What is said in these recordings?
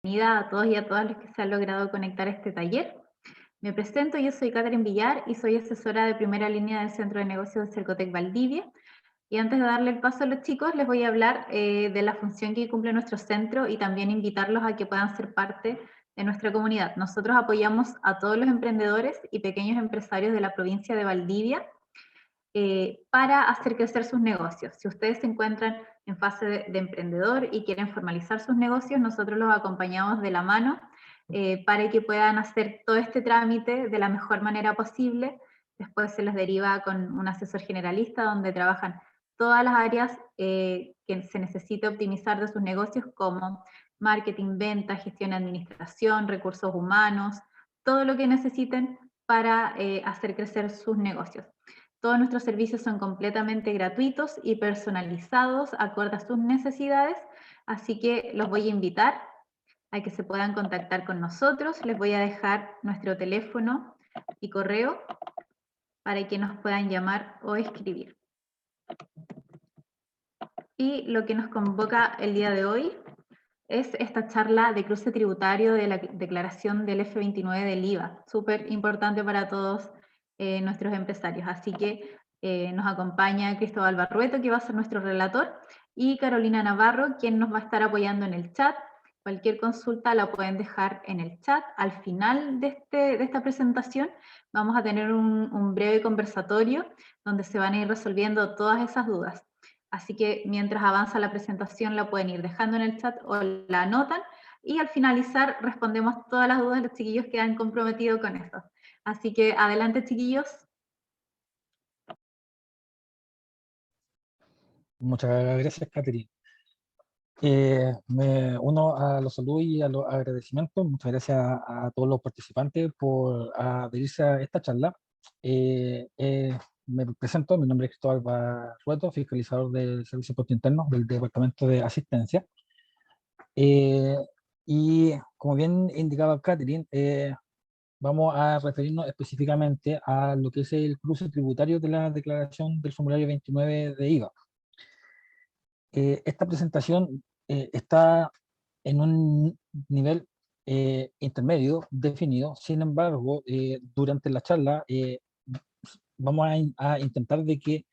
Bienvenida a todos y a todas los que se han logrado conectar a este taller. Me presento, yo soy Catherine Villar y soy asesora de primera línea del Centro de Negocios de Cercotec Valdivia. Y antes de darle el paso a los chicos, les voy a hablar de la función que cumple nuestro centro y también invitarlos a que puedan ser parte de nuestra comunidad. Nosotros apoyamos a todos los emprendedores y pequeños empresarios de la provincia de Valdivia para hacer crecer sus negocios. Si ustedes se encuentran en fase de emprendedor y quieren formalizar sus negocios, nosotros los acompañamos de la mano para que puedan hacer todo este trámite de la mejor manera posible. Después se los deriva con un asesor generalista donde trabajan todas las áreas que se necesita optimizar de sus negocios, como marketing, venta, gestión, administración, recursos humanos, todo lo que necesiten para hacer crecer sus negocios. Todos nuestros servicios son completamente gratuitos y personalizados acorde a sus necesidades, así que los voy a invitar a que se puedan contactar con nosotros. Les voy a dejar nuestro teléfono y correo para que nos puedan llamar o escribir. Y lo que nos convoca el día de hoy es esta charla de cruce tributario de la declaración del F29 del IVA, súper importante para todos nuestros empresarios. Así que nos acompaña Cristóbal Barrueto, que va a ser nuestro relator, y Carolina Navarro, quien nos va a estar apoyando en el chat. Cualquier consulta la pueden dejar en el chat. Al final de esta presentación vamos a tener un breve conversatorio donde se van a ir resolviendo todas esas dudas. Así que mientras avanza la presentación la pueden ir dejando en el chat o la anotan y al finalizar respondemos todas las dudas de los chiquillos que han comprometido con esto. Así que adelante, chiquillos. Muchas gracias, Catherine. Me uno a los saludos y a los agradecimientos. Muchas gracias a todos los participantes por adherirse a esta charla. Me presento, mi nombre es Cristóbal Barrueto, fiscalizador del Servicio Impuesto Interno del Departamento de Asistencia. Y como bien indicaba Catherine, vamos a referirnos específicamente a lo que es el cruce tributario de la declaración del formulario 29 de IVA. Esta presentación está en un nivel intermedio definido. Sin embargo, durante la charla vamos a intentar de que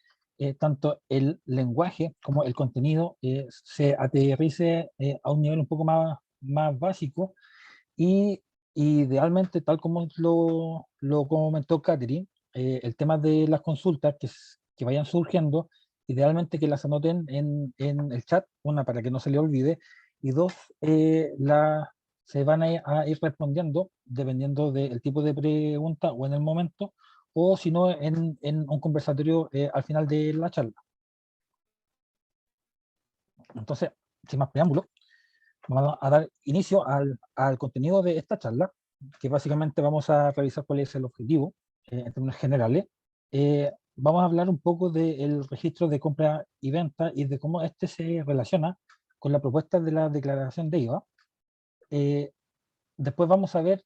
tanto el lenguaje como el contenido se aterrice a un nivel un poco más básico y idealmente, tal como lo comentó Catherine, el tema de las consultas que vayan surgiendo, idealmente que las anoten en el chat, una para que no se le olvide, y dos, se van a ir respondiendo dependiendo del tipo de pregunta o en el momento, o si no, en un conversatorio al final de la charla. Entonces, sin más preámbulos, vamos a dar inicio al contenido de esta charla, que básicamente vamos a revisar cuál es el objetivo en términos generales. Vamos a hablar un poco del registro de compra y venta y de cómo este se relaciona con la propuesta de la declaración de IVA. Después vamos a ver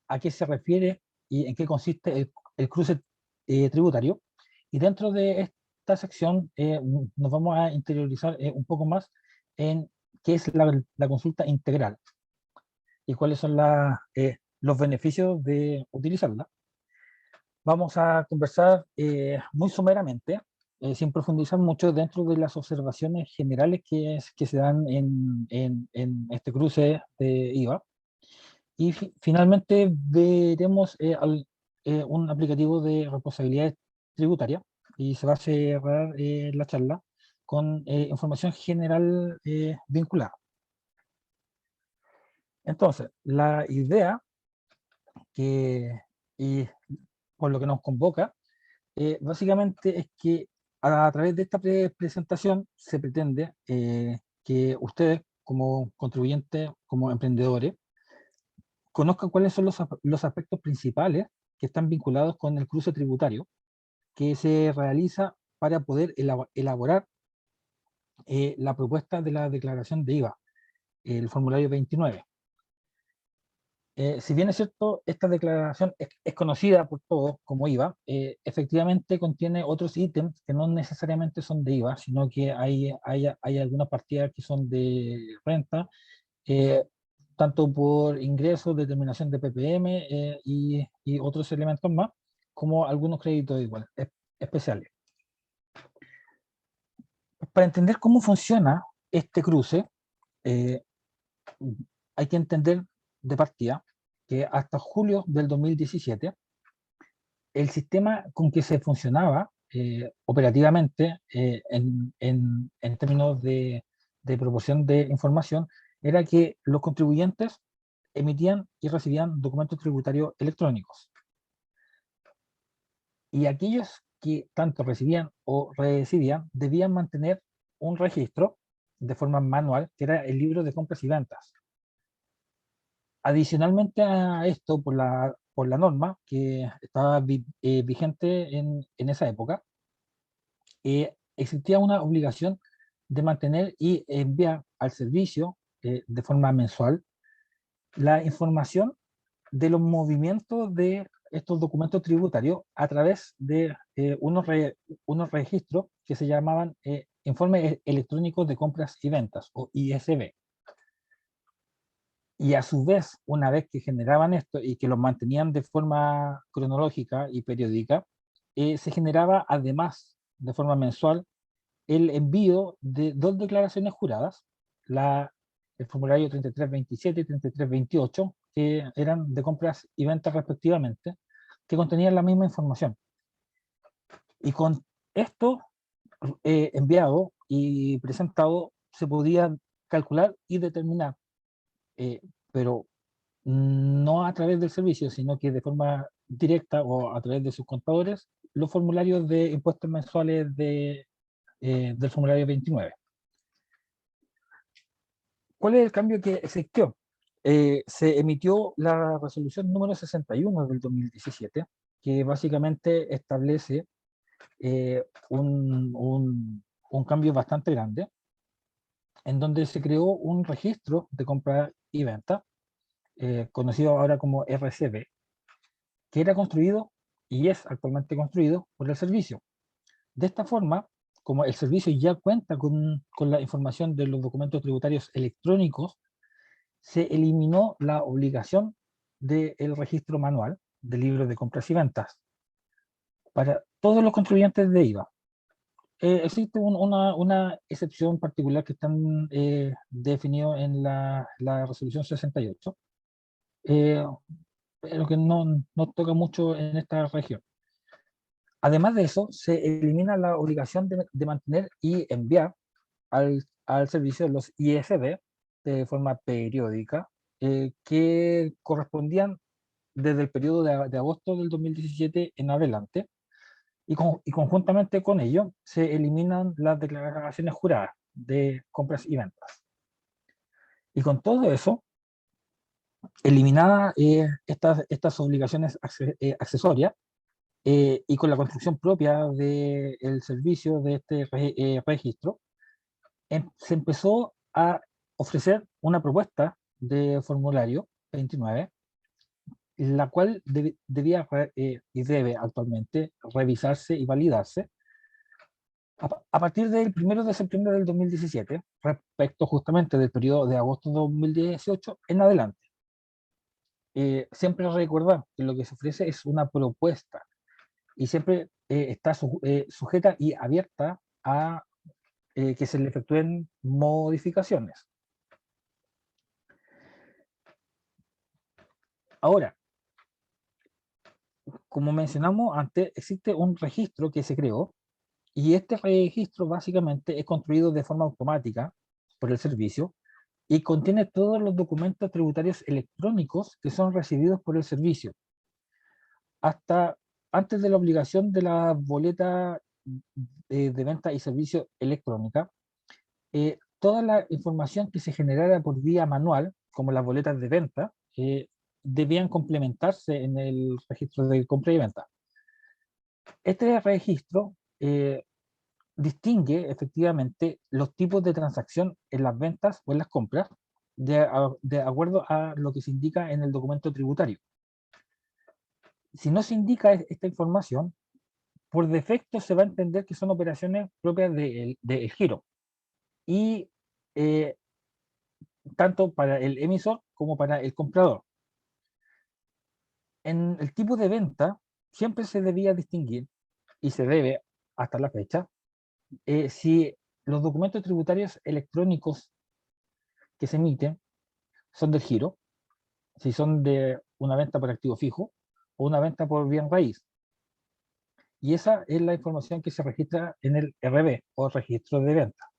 a qué se refiere y en qué consiste el cruce tributario. Y dentro de esta sección nos vamos a interiorizar un poco más en qué es la consulta integral y cuáles son los beneficios de utilizarla. Vamos a conversar muy someramente, sin profundizar mucho dentro de las observaciones generales que se dan en este cruce de IVA. Y finalmente veremos un aplicativo de responsabilidad tributaria y se va a cerrar la charla con información general vinculada. Entonces, la idea y por lo que nos convoca, básicamente es que a través de esta presentación se pretende que ustedes como contribuyentes, como emprendedores, conozcan cuáles son los aspectos principales que están vinculados con el cruce tributario que se realiza para poder elaborar la propuesta de la declaración de IVA, el formulario 29. Si bien es cierto, esta declaración es conocida por todos como IVA, efectivamente contiene otros ítems que no necesariamente son de IVA, sino que hay algunas partidas que son de renta, tanto por ingresos, determinación de ppm y otros elementos más, como algunos créditos igual, especiales. Para entender cómo funciona este cruce, eh, hay que entender de partida que hasta julio del 2017, el sistema con que se funcionaba operativamente en términos de proporción de información era que los contribuyentes emitían y recibían documentos tributarios electrónicos. Y aquellos que tanto recibían o recibían debían mantener un registro de forma manual, que era el libro de compras y ventas. Adicionalmente a esto, por la norma que estaba vigente en esa época, existía una obligación de mantener y enviar al servicio de forma mensual la información de los movimientos de estos documentos tributarios a través de unos registros que se llamaban informes electrónicos de compras y ventas, o ISB. Y a su vez, una vez que generaban esto y que los mantenían de forma cronológica y periódica, se generaba además de forma mensual el envío de dos declaraciones juradas, el formulario 3327 y 3328, que eran de compras y ventas respectivamente, que contenían la misma información. Y con esto enviado y presentado se podía calcular y determinar, pero no a través del servicio, sino que de forma directa o a través de sus contadores, los formularios de impuestos mensuales del formulario 29. ¿Cuál es el cambio que existió? Se emitió la resolución número 61 del 2017, que básicamente establece un cambio bastante grande, en donde se creó un registro de compra y venta, conocido ahora como RCB, que era construido y es actualmente construido por el servicio. De esta forma, como el servicio ya cuenta con la información de los documentos tributarios electrónicos, se eliminó la obligación del registro manual de libros de compras y ventas para todos los contribuyentes de IVA. Existe una excepción particular que están definidos en la resolución 68, pero que no toca mucho en esta región. Además de eso, se elimina la obligación de mantener y enviar al servicio los ISB de forma periódica, que correspondían desde el periodo de agosto del 2017 en adelante, y conjuntamente con ello se eliminan las declaraciones juradas de compras y ventas. Y con todo eso, eliminadas estas obligaciones accesorias, y con la construcción propia del servicio de este registro, se empezó a ofrecer una propuesta de formulario 29, la cual debía y debe actualmente revisarse y validarse a partir del 1 de septiembre del 2017, respecto justamente del periodo de agosto de 2018 en adelante. Siempre recordar que lo que se ofrece es una propuesta y siempre está sujeta y abierta a que se le efectúen modificaciones. Ahora, como mencionamos antes, existe un registro que se creó, y este registro básicamente es construido de forma automática por el servicio y contiene todos los documentos tributarios electrónicos que son recibidos por el servicio. Hasta antes de la obligación de la boleta de venta y servicio electrónica, toda la información que se generara por vía manual, como las boletas de venta, debían complementarse en el registro de compra y venta. Este registro distingue efectivamente los tipos de transacción en las ventas o en las compras de acuerdo a lo que se indica en el documento tributario. Si no se indica esta información, por defecto se va a entender que son operaciones propias del giro. Y tanto para el emisor como para el comprador. En el tipo de venta siempre se debía distinguir, y se debe hasta la fecha, si los documentos tributarios electrónicos que se emiten son del giro, si son de una venta por activo fijo o una venta por bien raíz. Y esa es la información que se registra en el RB o registro de venta.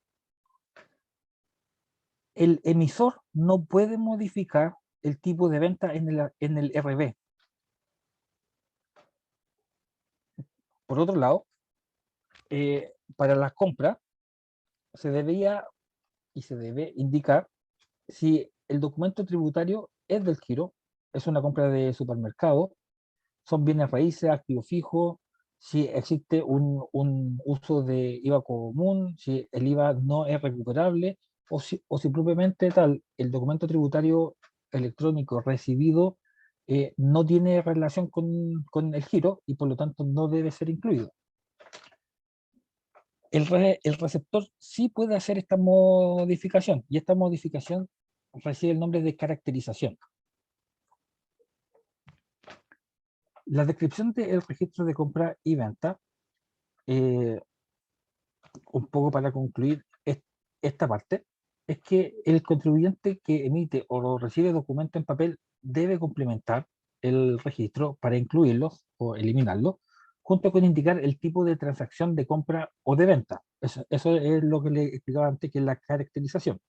El emisor no puede modificar el tipo de venta en el RB. Por otro lado, para las compras se debía y se debe indicar si el documento tributario es del giro, es una compra de supermercado, son bienes raíces, activo fijo, si existe un uso de IVA común, si el IVA no es recuperable, o si propiamente tal, el documento tributario electrónico recibido no tiene relación con el giro y por lo tanto no debe ser incluido. El receptor sí puede hacer esta modificación, y esta modificación recibe el nombre de caracterización. La descripción del registro de compra y venta, un poco para concluir esta parte, es que el contribuyente que emite o recibe documento en papel debe complementar el registro para incluirlos o eliminarlos, junto con indicar el tipo de transacción de compra o de venta. Eso es lo que le explicaba antes, que es la caracterización.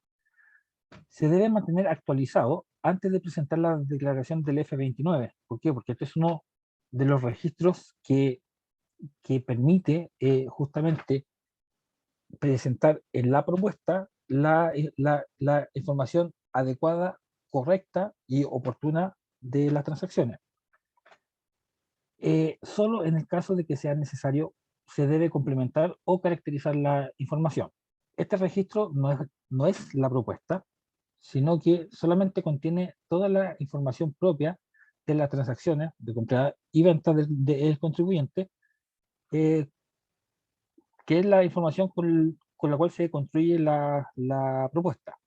Se debe mantener actualizado antes de presentar la declaración del F29. ¿Por qué? Porque este es uno de los registros que permite justamente presentar en la propuesta la información adecuada, correcta y oportuna de las transacciones. Solo en el caso de que sea necesario se debe complementar o caracterizar la información. Este registro no es la propuesta, sino que solamente contiene toda la información propia de las transacciones de compra y venta del contribuyente, que es la información con la cual se construye la propuesta.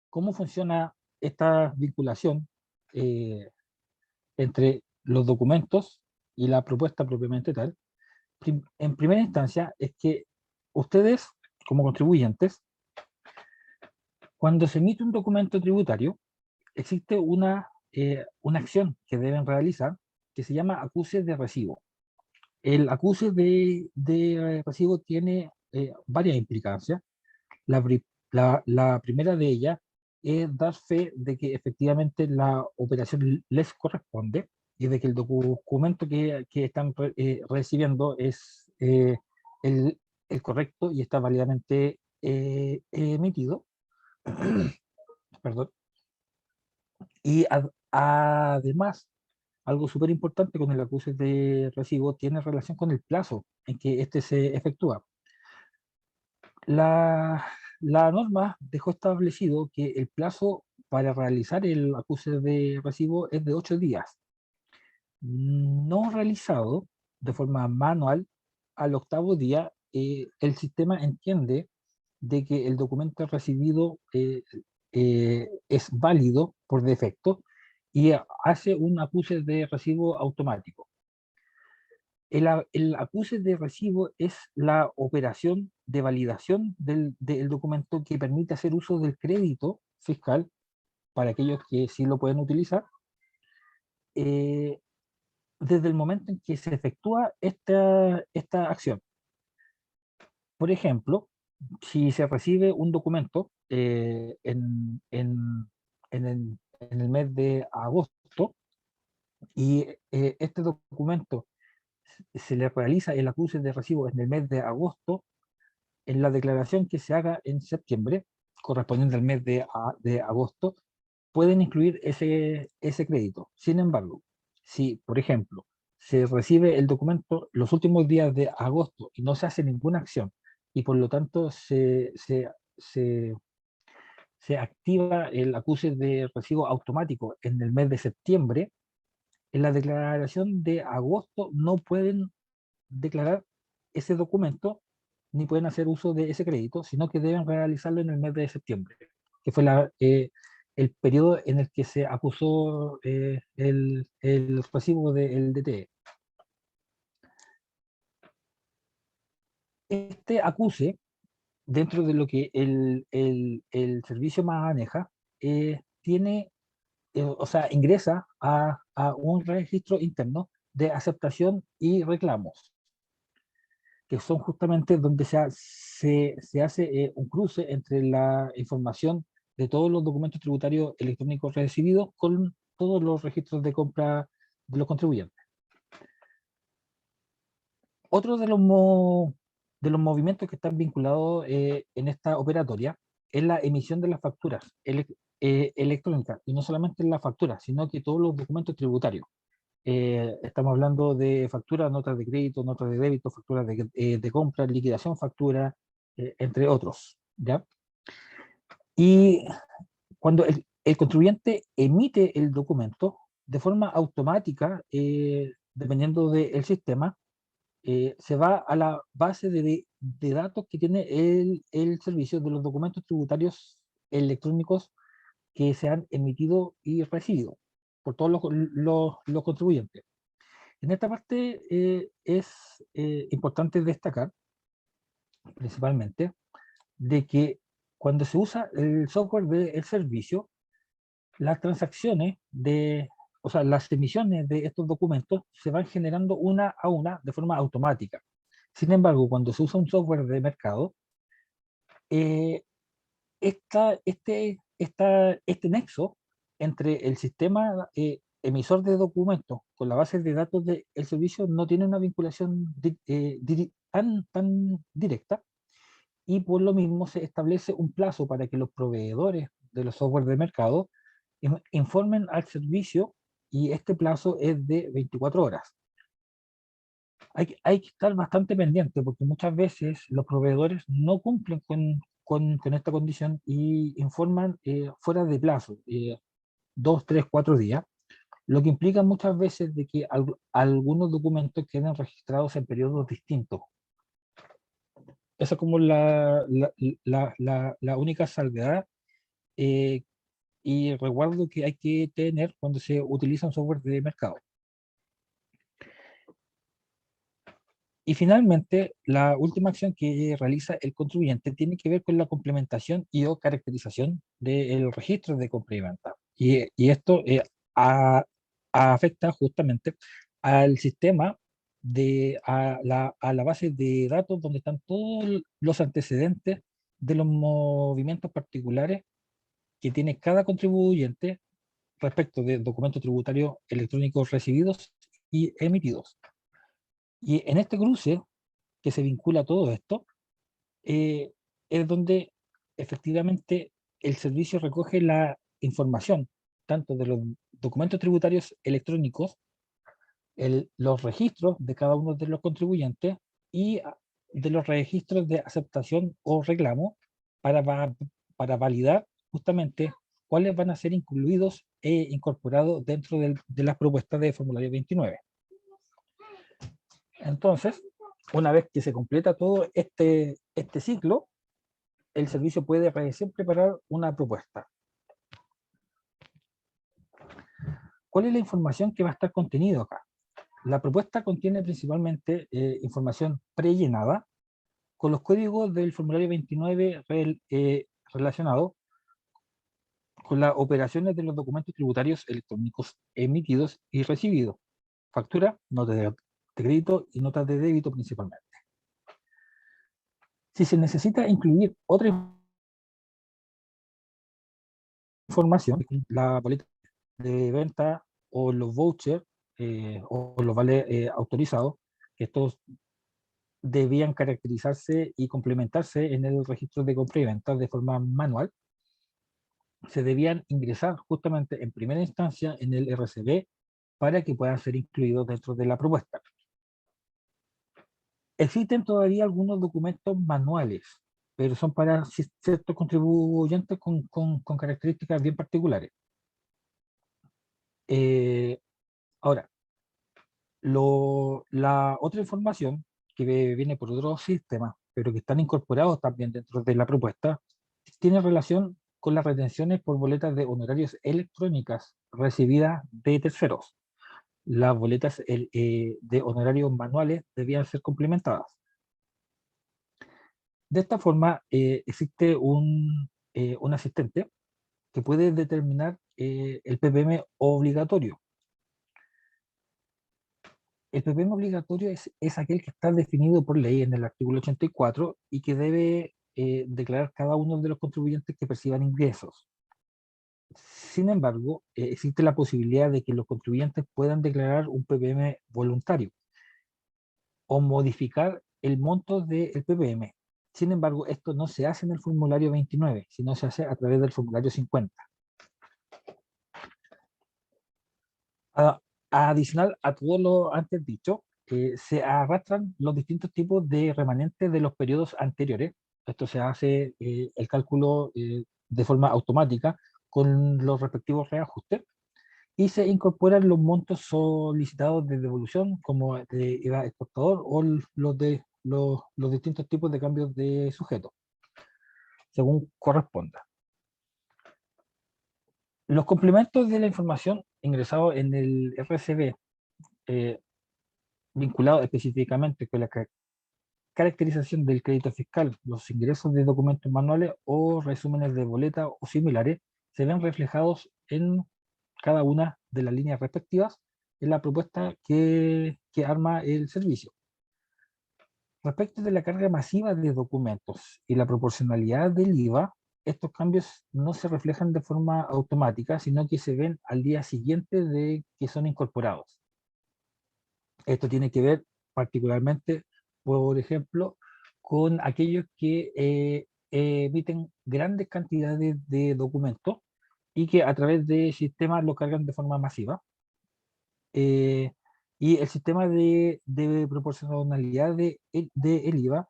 ¿Cómo funciona esta vinculación entre los documentos y la propuesta propiamente tal? En primera instancia es que ustedes, como contribuyentes, cuando se emite un documento tributario, existe una acción que deben realizar que se llama acuse de recibo. El acuse de recibo tiene varias implicancias. La primera de ellas es dar fe de que efectivamente la operación les corresponde y de que el documento que están recibiendo es el correcto y está válidamente emitido. Perdón. Y además, algo súper importante con el acuse de recibo tiene relación con el plazo en que este se efectúa. La norma dejó establecido que el plazo para realizar el acuse de recibo es de 8 días. No realizado de forma manual, al octavo día, el sistema entiende de que el documento recibido es válido por defecto y hace un acuse de recibo automático. El acuse de recibo es la operación de validación del documento que permite hacer uso del crédito fiscal para aquellos que sí lo pueden utilizar, desde el momento en que se efectúa esta acción. Por ejemplo, si se recibe un documento en el mes de agosto y este documento se le realiza el acuse de recibo en el mes de agosto, en la declaración que se haga en septiembre, correspondiente al mes de agosto, pueden incluir ese crédito. Sin embargo, si, por ejemplo, se recibe el documento los últimos días de agosto y no se hace ninguna acción, y por lo tanto se activa el acuse de recibo automático en el mes de septiembre, en la declaración de agosto no pueden declarar ese documento ni pueden hacer uso de ese crédito, sino que deben realizarlo en el mes de septiembre, que fue el periodo en el que se acusó el recibo del DTE. Este acuse, dentro de lo que el servicio maneja, tiene, o sea, ingresa a un registro interno de aceptación y reclamos, que son justamente donde se hace un cruce entre la información de todos los documentos tributarios electrónicos recibidos con todos los registros de compra de los contribuyentes. Otro de los movimientos que están vinculados en esta operatoria es la emisión de las facturas electrónicas, y no solamente la factura, sino que todos los documentos tributarios. Estamos hablando de facturas, notas de crédito, notas de débito, facturas de compra, liquidación factura, entre otros, ¿ya? Y cuando el contribuyente emite el documento, de forma automática, dependiendo del sistema, se va a la base de datos que tiene el servicio de los documentos tributarios electrónicos que se han emitido y recibido por todos los contribuyentes. En esta parte es importante destacar, principalmente, de que cuando se usa el software del servicio, las transacciones o sea, las emisiones de estos documentos se van generando una a una de forma automática. Sin embargo, cuando se usa un software de mercado, eh, este nexo entre el sistema emisor de documentos con la base de datos del servicio no tiene una vinculación tan directa, y por lo mismo se establece un plazo para que los proveedores de los software de mercado informen al servicio, y este plazo es de 24 horas. Hay que estar bastante pendiente, porque muchas veces los proveedores no cumplen con esta condición y informan fuera de plazo, 2, 3, 4 días, lo que implica muchas veces de que algunos documentos queden registrados en periodos distintos. Esa es como la única salvedad y resguardo que hay que tener cuando se utiliza un software de mercado. Y finalmente, la última acción que realiza el contribuyente tiene que ver con la complementación y o caracterización del registro de compra y venta. Y esto afecta justamente al sistema, a la base de datos donde están todos los antecedentes de los movimientos particulares que tiene cada contribuyente respecto de documentos tributarios electrónicos recibidos y emitidos. Y en este cruce que se vincula a todo esto, es donde efectivamente el servicio recoge la información tanto de los documentos tributarios electrónicos, los registros de cada uno de los contribuyentes y de los registros de aceptación o reclamo para validar justamente cuáles van a ser incluidos e incorporados dentro de las propuestas de formulario 29. Entonces, una vez que se completa todo este ciclo, el servicio puede recién preparar una propuesta. ¿Cuál es la información que va a estar contenido acá? La propuesta contiene principalmente información prellenada con los códigos del formulario 29 relacionado con las operaciones de los documentos tributarios electrónicos emitidos y recibidos, factura, notas de crédito y notas de débito principalmente. Si se necesita incluir otra información, la boleta de venta o los vouchers o los vales autorizados, que estos debían caracterizarse y complementarse en el registro de compra y venta de forma manual, se debían ingresar justamente en primera instancia en el RCB para que puedan ser incluidos dentro de la propuesta. Existen todavía algunos documentos manuales, pero son para ciertos contribuyentes con características bien particulares. Ahora, la otra información que viene por otro sistema pero que están incorporados también dentro de la propuesta, tiene relación con las retenciones por boletas de honorarios electrónicas recibidas de terceros. Las boletas de honorarios manuales debían ser complementadas. De esta forma, existe un asistente que puede determinar el PPM obligatorio. El PPM obligatorio es aquel que está definido por ley en el artículo 84 y que debe declarar cada uno de los contribuyentes que perciban ingresos. Sin embargo, existe la posibilidad de que los contribuyentes puedan declarar un PPM voluntario o modificar el monto del PPM. Sin embargo, esto no se hace en el formulario 29, sino se hace a través del formulario 50. Adicional a todo lo antes dicho, se arrastran los distintos tipos de remanentes de los periodos anteriores. Esto se hace el cálculo de forma automática con los respectivos reajustes y se incorporan los montos solicitados de devolución como de IVA exportador o los distintos tipos de cambios de sujeto, según corresponda. Los complementos de la información ingresados en el RCB vinculados específicamente con la caracterización del crédito fiscal, los ingresos de documentos manuales o resúmenes de boleta o similares, se ven reflejados en cada una de las líneas respectivas en la propuesta que arma el servicio. Respecto de la carga masiva de documentos y la proporcionalidad del IVA, estos cambios no se reflejan de forma automática, sino que se ven al día siguiente de que son incorporados. Esto tiene que ver particularmente, por ejemplo, con aquellos que emiten grandes cantidades de documentos y que a través de sistemas lo cargan de forma masiva. Y el sistema de proporcionalidad de el IVA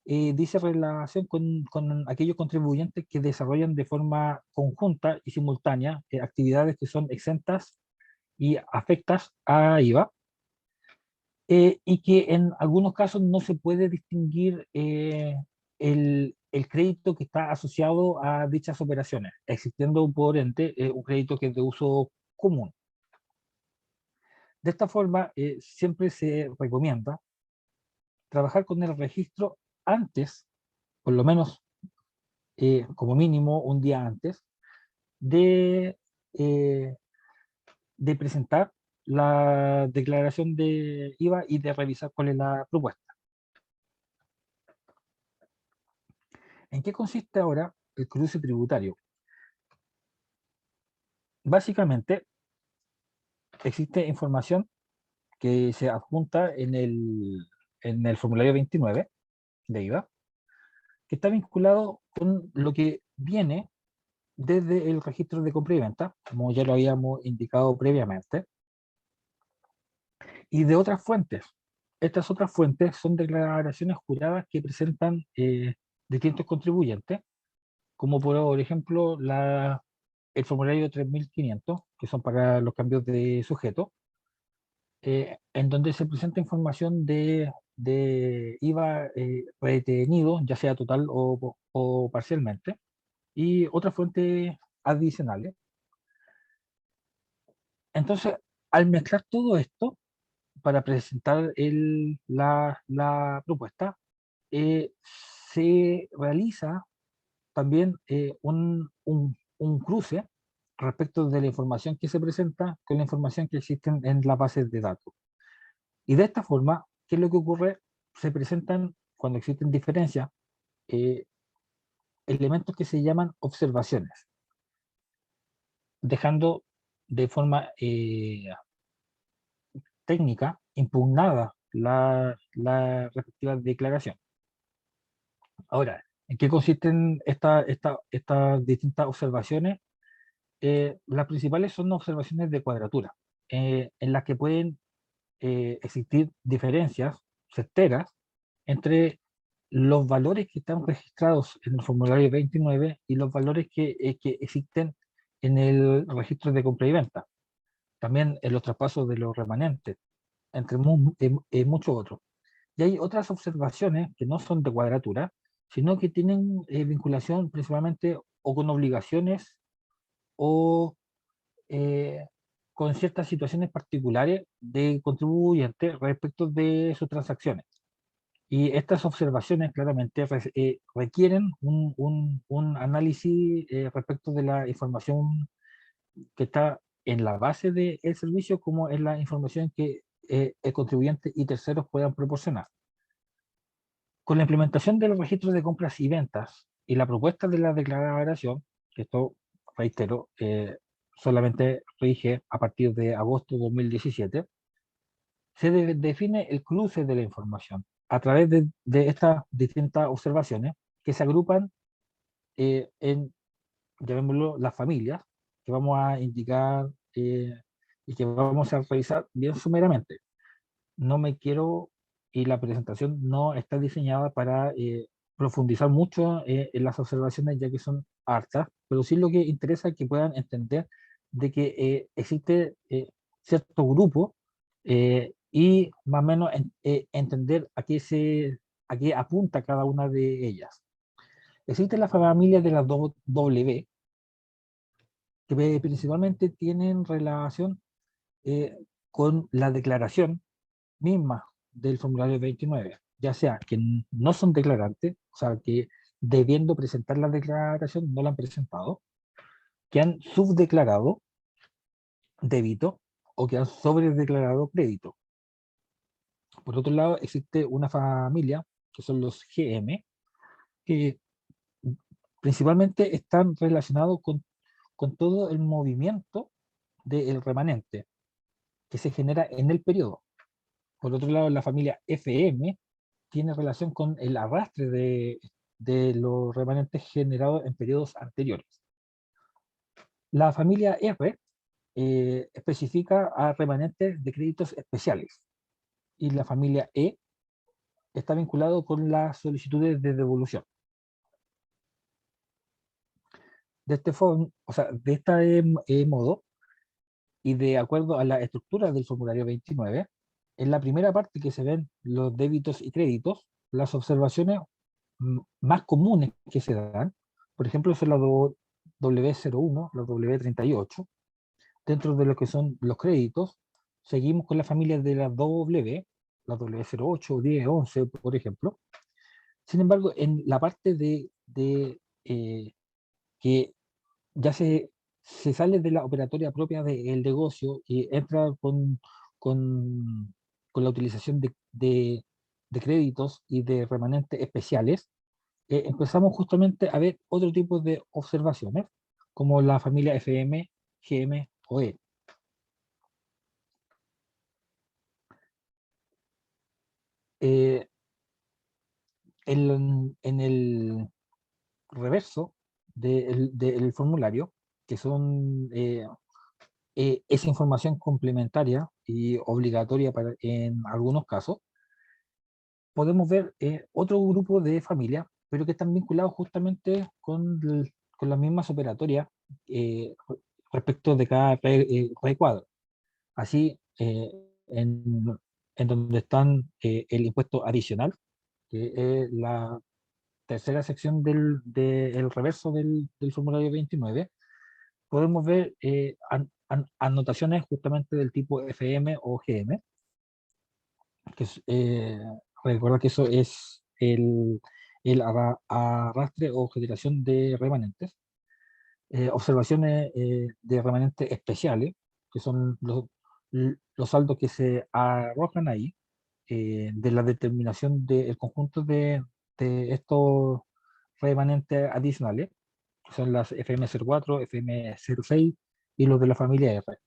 dice relación con aquellos contribuyentes que desarrollan de forma conjunta y simultánea actividades que son exentas y afectas a IVA. Y que en algunos casos no se puede distinguir el crédito que está asociado a dichas operaciones, existiendo por ende un crédito que es de uso común. De esta forma, siempre se recomienda trabajar con el registro antes, por lo menos como mínimo un día antes, de, de presentar la declaración de IVA y de revisar cuál es la propuesta. ¿En qué consiste ahora el cruce tributario? Básicamente, existe información que se adjunta en el formulario 29 de IVA, que está vinculado con lo que viene desde el registro de compra y venta, como ya lo habíamos indicado previamente, y de otras fuentes. Estas otras fuentes son declaraciones juradas que presentan distintos contribuyentes, como por ejemplo el formulario 3500, que son para los cambios de sujeto, en donde se presenta información de IVA retenido, ya sea total o parcialmente, y otras fuentes adicionales. Entonces, al mezclar todo esto, para presentar la propuesta, se realiza también un cruce respecto de la información que se presenta con la información que existe en las bases de datos. Y de esta forma, ¿qué es lo que ocurre? Se presentan, cuando existen diferencias, elementos que se llaman observaciones, dejando de forma técnica impugnada la respectiva declaración. Ahora, ¿en qué consisten estas distintas observaciones? Las principales son observaciones de cuadratura, en las que pueden existir diferencias certeras entre los valores que están registrados en el formulario 29 y los valores que existen en el registro de compra y venta. También en los traspasos de los remanentes, entre muchos otros. Y hay otras observaciones que no son de cuadratura, sino que tienen vinculación principalmente o con obligaciones o eh, con ciertas situaciones particulares de contribuyentes respecto de sus transacciones. Y estas observaciones claramente requieren un análisis respecto de la información que está en la base del servicio, como en la información que el contribuyente y terceros puedan proporcionar. Con la implementación de los registros de compras y ventas y la propuesta de la declaración, que esto, reitero, solamente rige a partir de agosto de 2017, se define el cruce de la información a través de estas distintas observaciones que se agrupan en, llamémoslo, las familias, que vamos a indicar y que vamos a revisar bien sumeramente. No me quiero, y la presentación no está diseñada para profundizar mucho en las observaciones, ya que son hartas, pero sí lo que interesa es que puedan entender de que existe cierto grupo y más o menos entender a qué apunta cada una de ellas. Existe la familia de las W, que principalmente tienen relación con la declaración misma del formulario 29, ya sea que no son declarantes, o sea, que debiendo presentar la declaración no la han presentado, que han subdeclarado débito o que han sobredeclarado crédito. Por otro lado, existe una familia, que son los GM, que principalmente están relacionados con todo el movimiento del remanente que se genera en el periodo. Por otro lado, la familia FM tiene relación con el arrastre de los remanentes generados en periodos anteriores. La familia R especifica a remanentes de créditos especiales y la familia E está vinculado con las solicitudes de devolución. De este modo, y de acuerdo a la estructura del formulario 29, en la primera parte que se ven los débitos y créditos, las observaciones más comunes que se dan, por ejemplo, son la W01, la W38. Dentro de lo que son los créditos, seguimos con la familia de la W, la W08, 10, 11, por ejemplo. Sin embargo, en la parte que ya se sale de la operatoria propia del negocio y entra con, con la utilización de créditos y de remanentes especiales, empezamos justamente a ver otro tipo de observaciones, como la familia FM, GM o E. En el reverso del formulario, que son esa información complementaria y obligatoria en algunos casos, podemos ver otro grupo de familias, pero que están vinculados justamente con las mismas operatorias eh, respecto de cada recuadro. Así, en, en donde están el impuesto adicional, que es la tercera sección del reverso del formulario 29, podemos ver anotaciones justamente del tipo FM o GM, que recuerda que eso es el arrastre o generación de remanentes, observaciones de remanentes especiales, que son los saldos que se arrojan ahí, de la determinación del conjunto de estos remanentes adicionales, que son las FM04, FM06 y los de la familia R.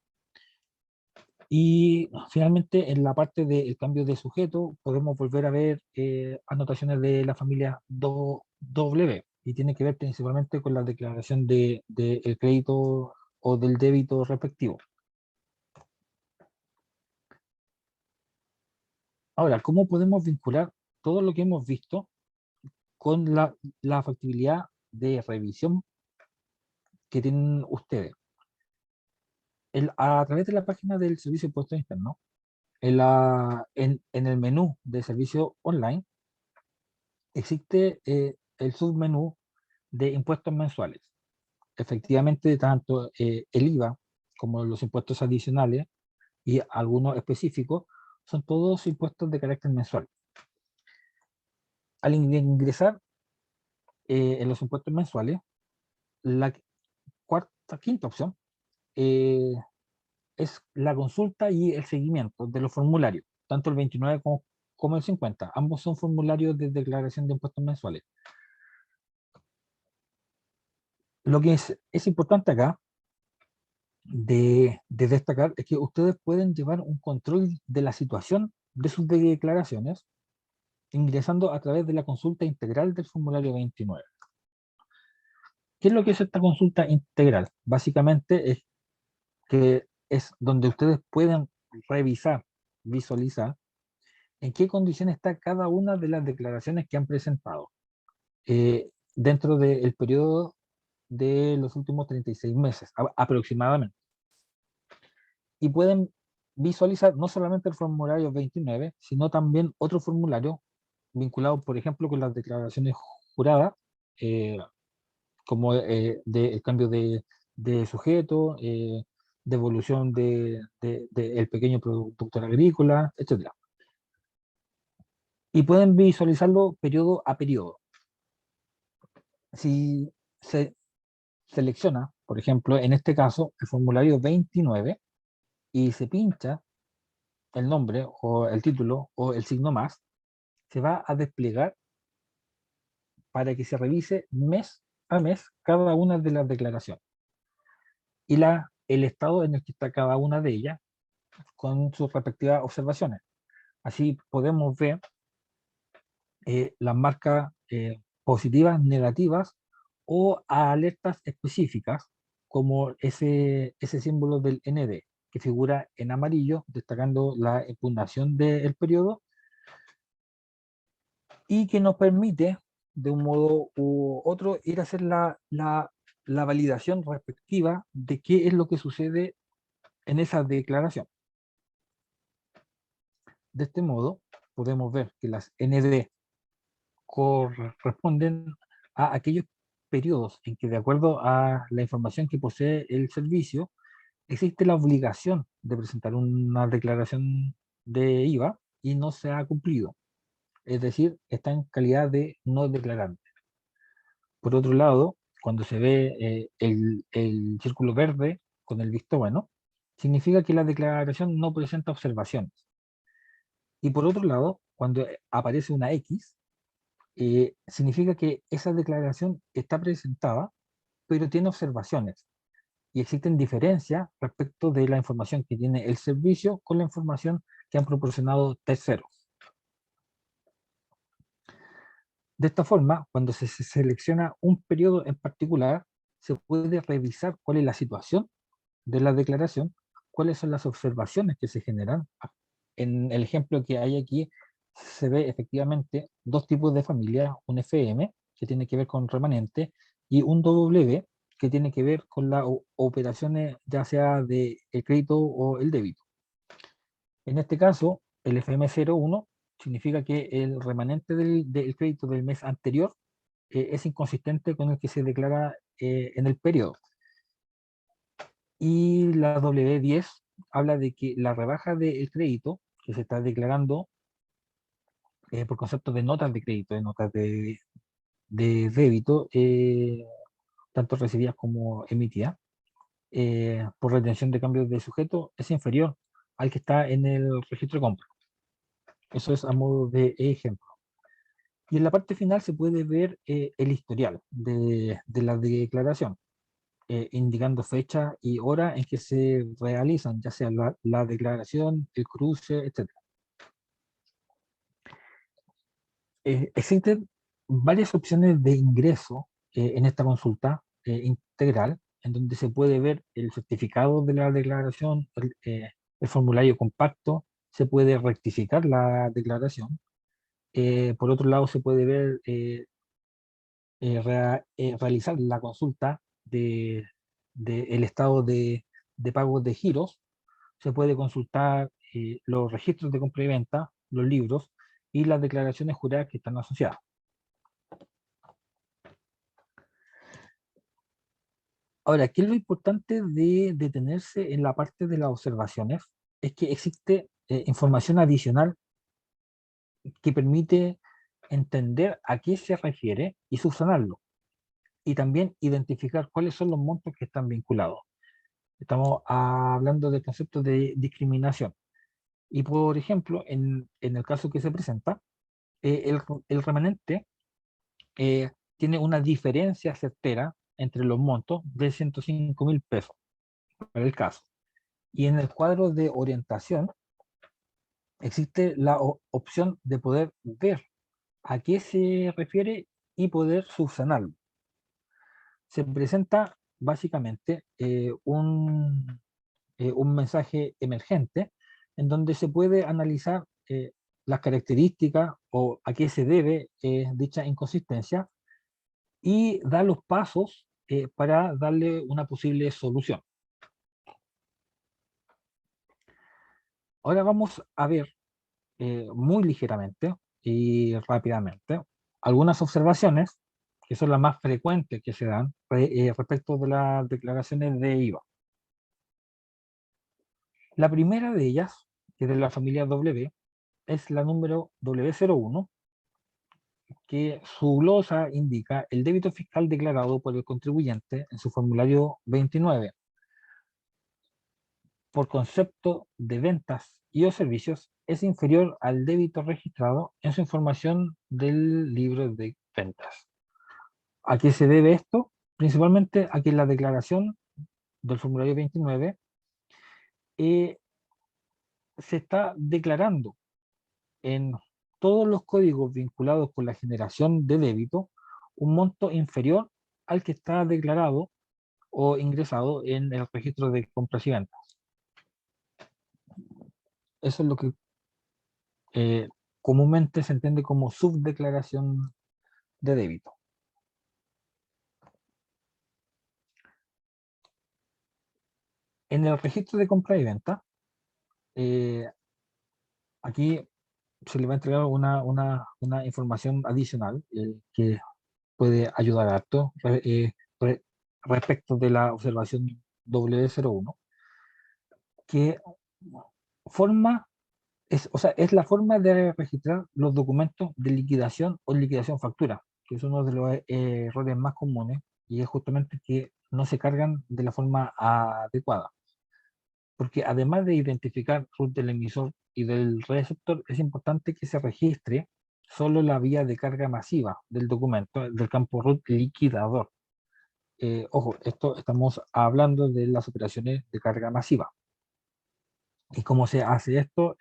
Y finalmente, en la parte del cambio de sujeto, podemos volver a ver anotaciones de la familia W, y tiene que ver principalmente con la declaración del crédito o del débito respectivo. Ahora, ¿cómo podemos vincular todo lo que hemos visto con la factibilidad de revisión que tienen ustedes? A través de la página del Servicio de Impuestos Internos, En el menú de servicio online existe el submenú de impuestos mensuales. Efectivamente, tanto el IVA como los impuestos adicionales y algunos específicos son todos impuestos de carácter mensual. Al ingresar en los impuestos mensuales, la quinta opción es la consulta y el seguimiento de los formularios, tanto el 29 como el 50. Ambos son formularios de declaración de impuestos mensuales. Lo que es importante acá de destacar es que ustedes pueden llevar un control de la situación de sus declaraciones ingresando a través de la consulta integral del formulario 29. ¿Qué es lo que es esta consulta integral? Básicamente es que es donde ustedes pueden revisar, visualizar en qué condiciones está cada una de las declaraciones que han presentado dentro del periodo de los últimos 36 meses aproximadamente. Y pueden visualizar no solamente el formulario 29, sino también otro formulario vinculado, por ejemplo, con las declaraciones juradas, como el cambio de sujeto, devolución el pequeño productor agrícola, etc. Y pueden visualizarlo periodo a periodo. Si se selecciona, por ejemplo, en este caso, el formulario 29 y se pincha el nombre o el título o el signo más, se va a desplegar para que se revise mes a mes cada una de las declaraciones y el estado en el que está cada una de ellas con sus respectivas observaciones. Así podemos ver las marcas positivas, negativas o alertas específicas, como ese símbolo del ND, que figura en amarillo, destacando la impugnación del periodo y que nos permite, de un modo u otro, ir a hacer la validación respectiva de qué es lo que sucede en esa declaración. De este modo, podemos ver que las ND corresponden a aquellos periodos en que, de acuerdo a la información que posee el servicio, existe la obligación de presentar una declaración de IVA y no se ha cumplido. Es decir, está en calidad de no declarante. Por otro lado, cuando se ve el círculo verde con el visto bueno, significa que la declaración no presenta observaciones. Y por otro lado, cuando aparece una X, significa que esa declaración está presentada, pero tiene observaciones. Y existen diferencias respecto de la información que tiene el servicio con la información que han proporcionado terceros. De esta forma, cuando se selecciona un periodo en particular, se puede revisar cuál es la situación de la declaración, cuáles son las observaciones que se generan. En el ejemplo que hay aquí, se ve efectivamente dos tipos de familia, un FM, que tiene que ver con remanente, y un W, que tiene que ver con las operaciones ya sea de el crédito o el débito. En este caso, el FM01 significa que el remanente del crédito del mes anterior es inconsistente con el que se declara en el periodo. Y la W10 habla de que la rebaja del crédito que se está declarando por concepto de notas de crédito, de notas de débito, tanto recibidas como emitidas, por retención de cambios de sujeto, es inferior al que está en el registro de compra. Eso es a modo de ejemplo. Y en la parte final se puede ver el historial de la declaración, indicando fecha y hora en que se realizan, ya sea la declaración, el cruce, etc. Existen varias opciones de ingreso en esta consulta integral, en donde se puede ver el certificado de la declaración, el formulario compacto, se puede rectificar la declaración. Por otro lado, se puede ver realizar la consulta del estado de pago de giros. Se puede consultar los registros de compra y venta, los libros y las declaraciones juradas que están asociadas. Ahora, ¿qué es lo importante de detenerse en la parte de las observaciones? Es que existe información adicional que permite entender a qué se refiere y subsanarlo. Y también identificar cuáles son los montos que están vinculados. Estamos hablando del concepto de discriminación. Y por ejemplo, en el caso que se presenta, el remanente tiene una diferencia certera entre los montos de 105.000 pesos, para el caso. Y en el cuadro de orientación existe la opción de poder ver a qué se refiere y poder subsanarlo. Se presenta básicamente un mensaje emergente en donde se puede analizar las características o a qué se debe dicha inconsistencia y dar los pasos para darle una posible solución. Ahora vamos a ver muy ligeramente y rápidamente algunas observaciones que son las más frecuentes que se dan respecto de las declaraciones de IVA. La primera de ellas, que es de la familia W, es la número W01, que su glosa indica el débito fiscal declarado por el contribuyente en su formulario 29 por concepto de ventas y o servicios es inferior al débito registrado en su información del libro de ventas. ¿A qué se debe esto? Principalmente a que la declaración del formulario 29 se está declarando en todos los códigos vinculados con la generación de débito un monto inferior al que está declarado o ingresado en el registro de compras y ventas. Eso es lo que comúnmente se entiende como subdeclaración de débito. En el registro de compra y venta, aquí se le va a entregar una información adicional que puede ayudar harto respecto de la observación W01, que forma, es la forma de registrar los documentos de liquidación o liquidación factura, que es uno de los errores más comunes, y es justamente que no se cargan de la forma adecuada. Porque además de identificar RUT del emisor y del receptor, es importante que se registre solo la vía de carga masiva del documento, del campo RUT liquidador. Ojo, esto estamos hablando de las operaciones de carga masiva. ¿Y cómo se hace esto?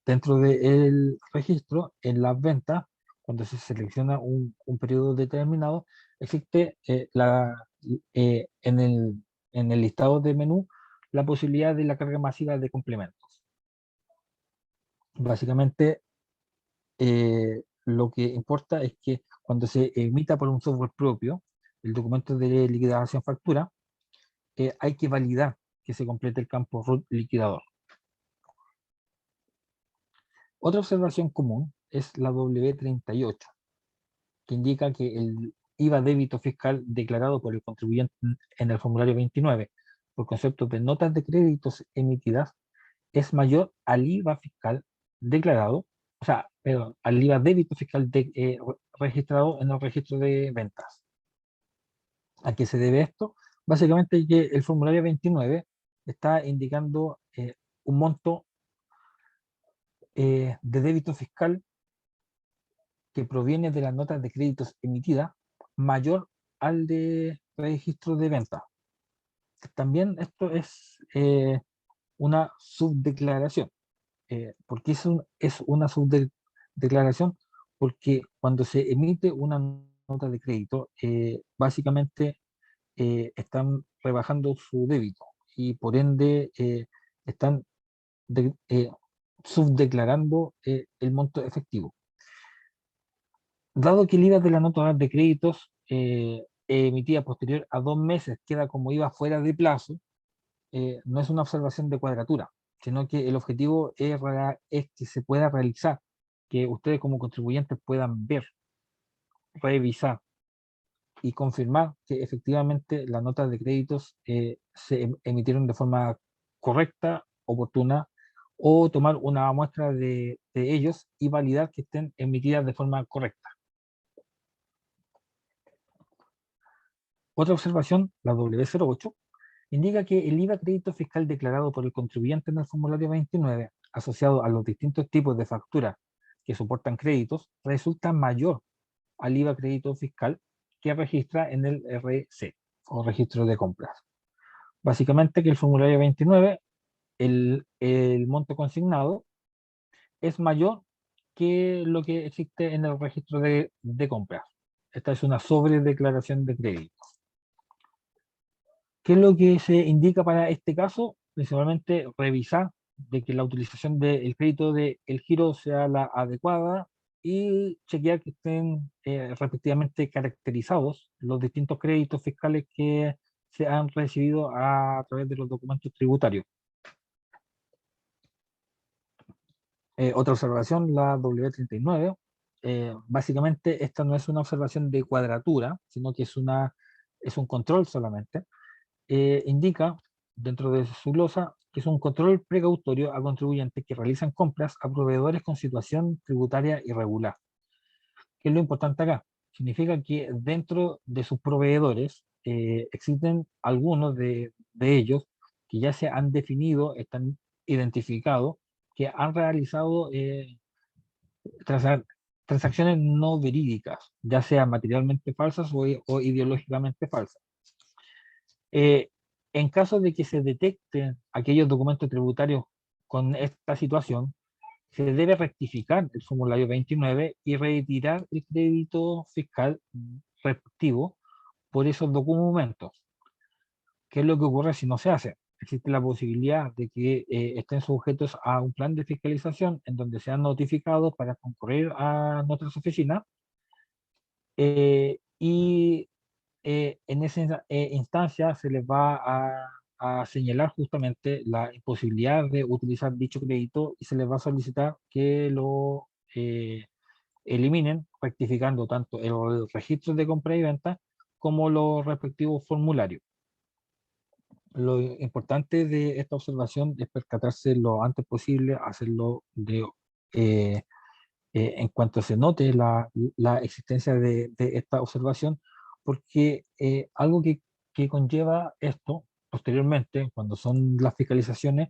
Dentro del registro, en las ventas, cuando se selecciona un periodo determinado, existe en el listado de menú la posibilidad de la carga masiva de complementos. Básicamente, lo que importa es que cuando se emita por un software propio el documento de liquidación factura, hay que validar que se complete el campo RUT liquidador. Otra observación común es la W38, que indica que el IVA débito fiscal declarado por el contribuyente en el formulario 29 por concepto de notas de créditos emitidas es mayor al IVA fiscal declarado, o sea, perdón, al IVA débito fiscal registrado en el registro de ventas. ¿A qué se debe esto? Básicamente que el formulario 29 está indicando un monto de débito fiscal que proviene de las notas de créditos emitidas mayor al de registro de venta. También esto es una subdeclaración. ¿Por qué es una subdeclaración? Porque cuando se emite una nota de crédito, básicamente están rebajando su débito y por ende están subdeclarando el monto efectivo. Dado que el IVA de la nota de créditos emitida posterior a 2 meses queda como IVA fuera de plazo, no es una observación de cuadratura, sino que el objetivo es que se pueda realizar, que ustedes como contribuyentes puedan ver, revisar y confirmar que efectivamente las notas de créditos se emitieron de forma correcta, oportuna, o tomar una muestra de ellos y validar que estén emitidas de forma correcta. Otra observación, la W08, indica que el IVA crédito fiscal declarado por el contribuyente en el formulario 29, asociado a los distintos tipos de facturas que soportan créditos, resulta mayor al IVA crédito fiscal que registra en el RC, o registro de compras. Básicamente que el formulario 29, el monto consignado, es mayor que lo que existe en el registro de compras. Esta es una sobredeclaración de crédito. ¿Qué es lo que se indica para este caso? Principalmente revisar de que la utilización del crédito del giro sea la adecuada y chequear que estén respectivamente caracterizados los distintos créditos fiscales que se han recibido a través de los documentos tributarios. Otra observación, la W39. Básicamente esta no es una observación de cuadratura, sino que es un control solamente. Indica dentro de su glosa que es un control precautorio a contribuyentes que realizan compras a proveedores con situación tributaria irregular. ¿Qué es lo importante acá? Significa que dentro de sus proveedores existen algunos de ellos que ya se han definido, están identificados, que han realizado transacciones no verídicas, ya sean materialmente falsas o ideológicamente falsas. En caso de que se detecten aquellos documentos tributarios con esta situación, se debe rectificar el formulario 29 y retirar el crédito fiscal respectivo por esos documentos. ¿Qué es lo que ocurre si no se hace? Existe la posibilidad de que estén sujetos a un plan de fiscalización en donde sean notificados para concurrir a nuestras oficinas y en esa instancia se les va a señalar justamente la imposibilidad de utilizar dicho crédito y se les va a solicitar que lo eliminen, rectificando tanto el registro de compra y venta como los respectivos formularios. Lo importante de esta observación es percatarse lo antes posible, hacerlo en cuanto se note la existencia de esta observación, porque algo que conlleva esto posteriormente, cuando son las fiscalizaciones,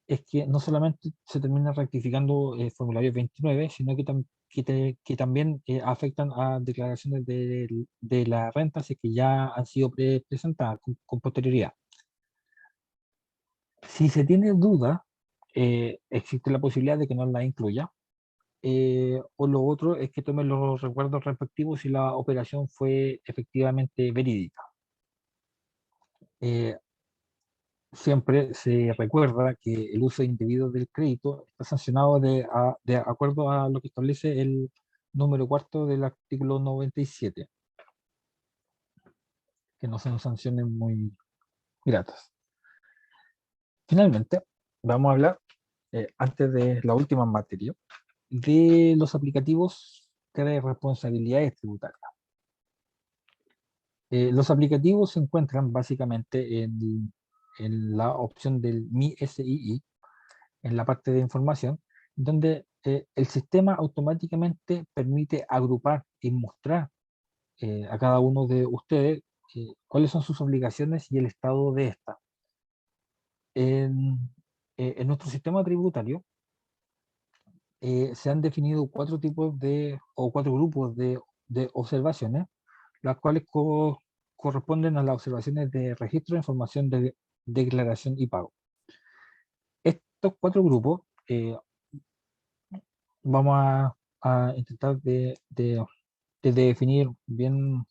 es que no solamente se termina rectificando el formulario 29, sino que también afectan a declaraciones de la renta, así que ya han sido presentadas con posterioridad. Si se tiene duda, existe la posibilidad de que no la incluya, o lo otro es que tomen los recuerdos respectivos si la operación fue efectivamente verídica. Siempre se recuerda que el uso indebido del crédito está sancionado de acuerdo a lo que establece el número 4 del artículo 97, que no son sanciones muy gratas. Finalmente, vamos a hablar, antes de la última materia, de los aplicativos de responsabilidades tributarias. Los aplicativos se encuentran básicamente en la opción del Mi SII, en la parte de información, donde el sistema automáticamente permite agrupar y mostrar a cada uno de ustedes cuáles son sus obligaciones y el estado de estas. En nuestro sistema tributario se han definido cuatro grupos de observaciones, las cuales corresponden a las observaciones de registro, información de declaración y pago. Estos cuatro grupos vamos a intentar de definir bien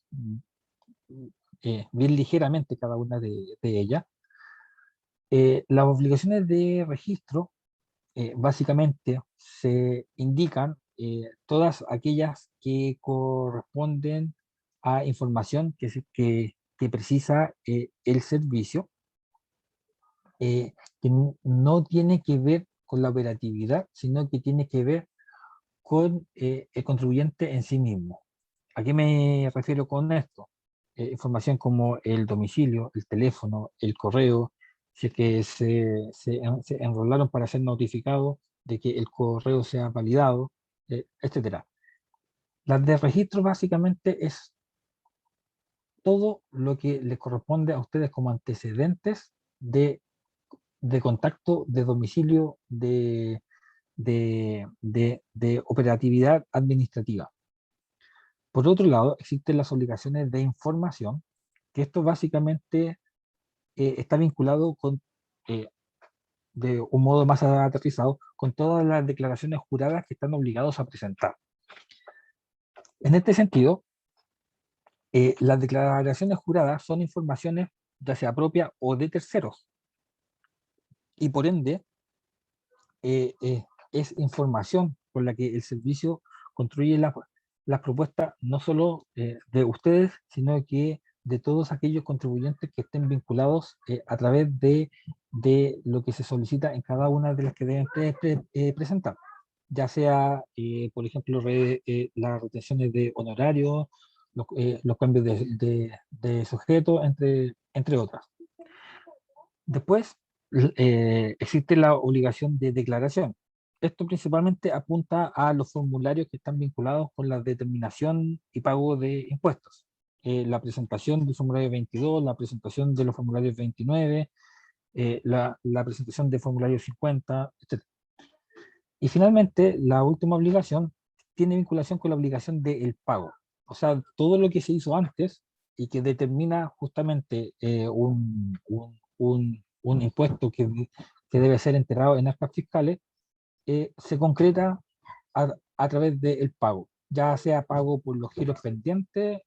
ligeramente cada una de ellas. Las obligaciones de registro básicamente se indican todas aquellas que corresponden a información que precisa el servicio, que no tiene que ver con la operatividad, sino que tiene que ver con el contribuyente en sí mismo. ¿A qué me refiero con esto? Información como el domicilio, el teléfono, el correo, si es que se enrolaron para ser notificados de que el correo sea validado, etcétera. Las de registro básicamente es todo lo que les corresponde a ustedes como antecedentes de contacto, de domicilio, de operatividad administrativa. Por otro lado, existen las obligaciones de información, que esto básicamente está vinculado con, de un modo más aterrizado, con todas las declaraciones juradas que están obligados a presentar. En este sentido, las declaraciones juradas son informaciones ya sea propia o de terceros, y por ende es información con la que el servicio construye las propuestas no solo de ustedes, sino que de todos aquellos contribuyentes que estén vinculados a través de lo que se solicita en cada una de las que deben presentar, ya sea, por ejemplo, las retenciones de honorarios, los cambios de sujeto, entre otras. Después, existe la obligación de declaración. Esto principalmente apunta a los formularios que están vinculados con la determinación y pago de impuestos. La presentación del formulario 22, la presentación de los formularios 29, la presentación del formulario 50, etc. Y finalmente, la última obligación tiene vinculación con la obligación del pago. O sea, todo lo que se hizo antes y que determina justamente un impuesto que debe ser enterado en actas fiscales, se concreta a través del pago, ya sea pago por los giros pendientes,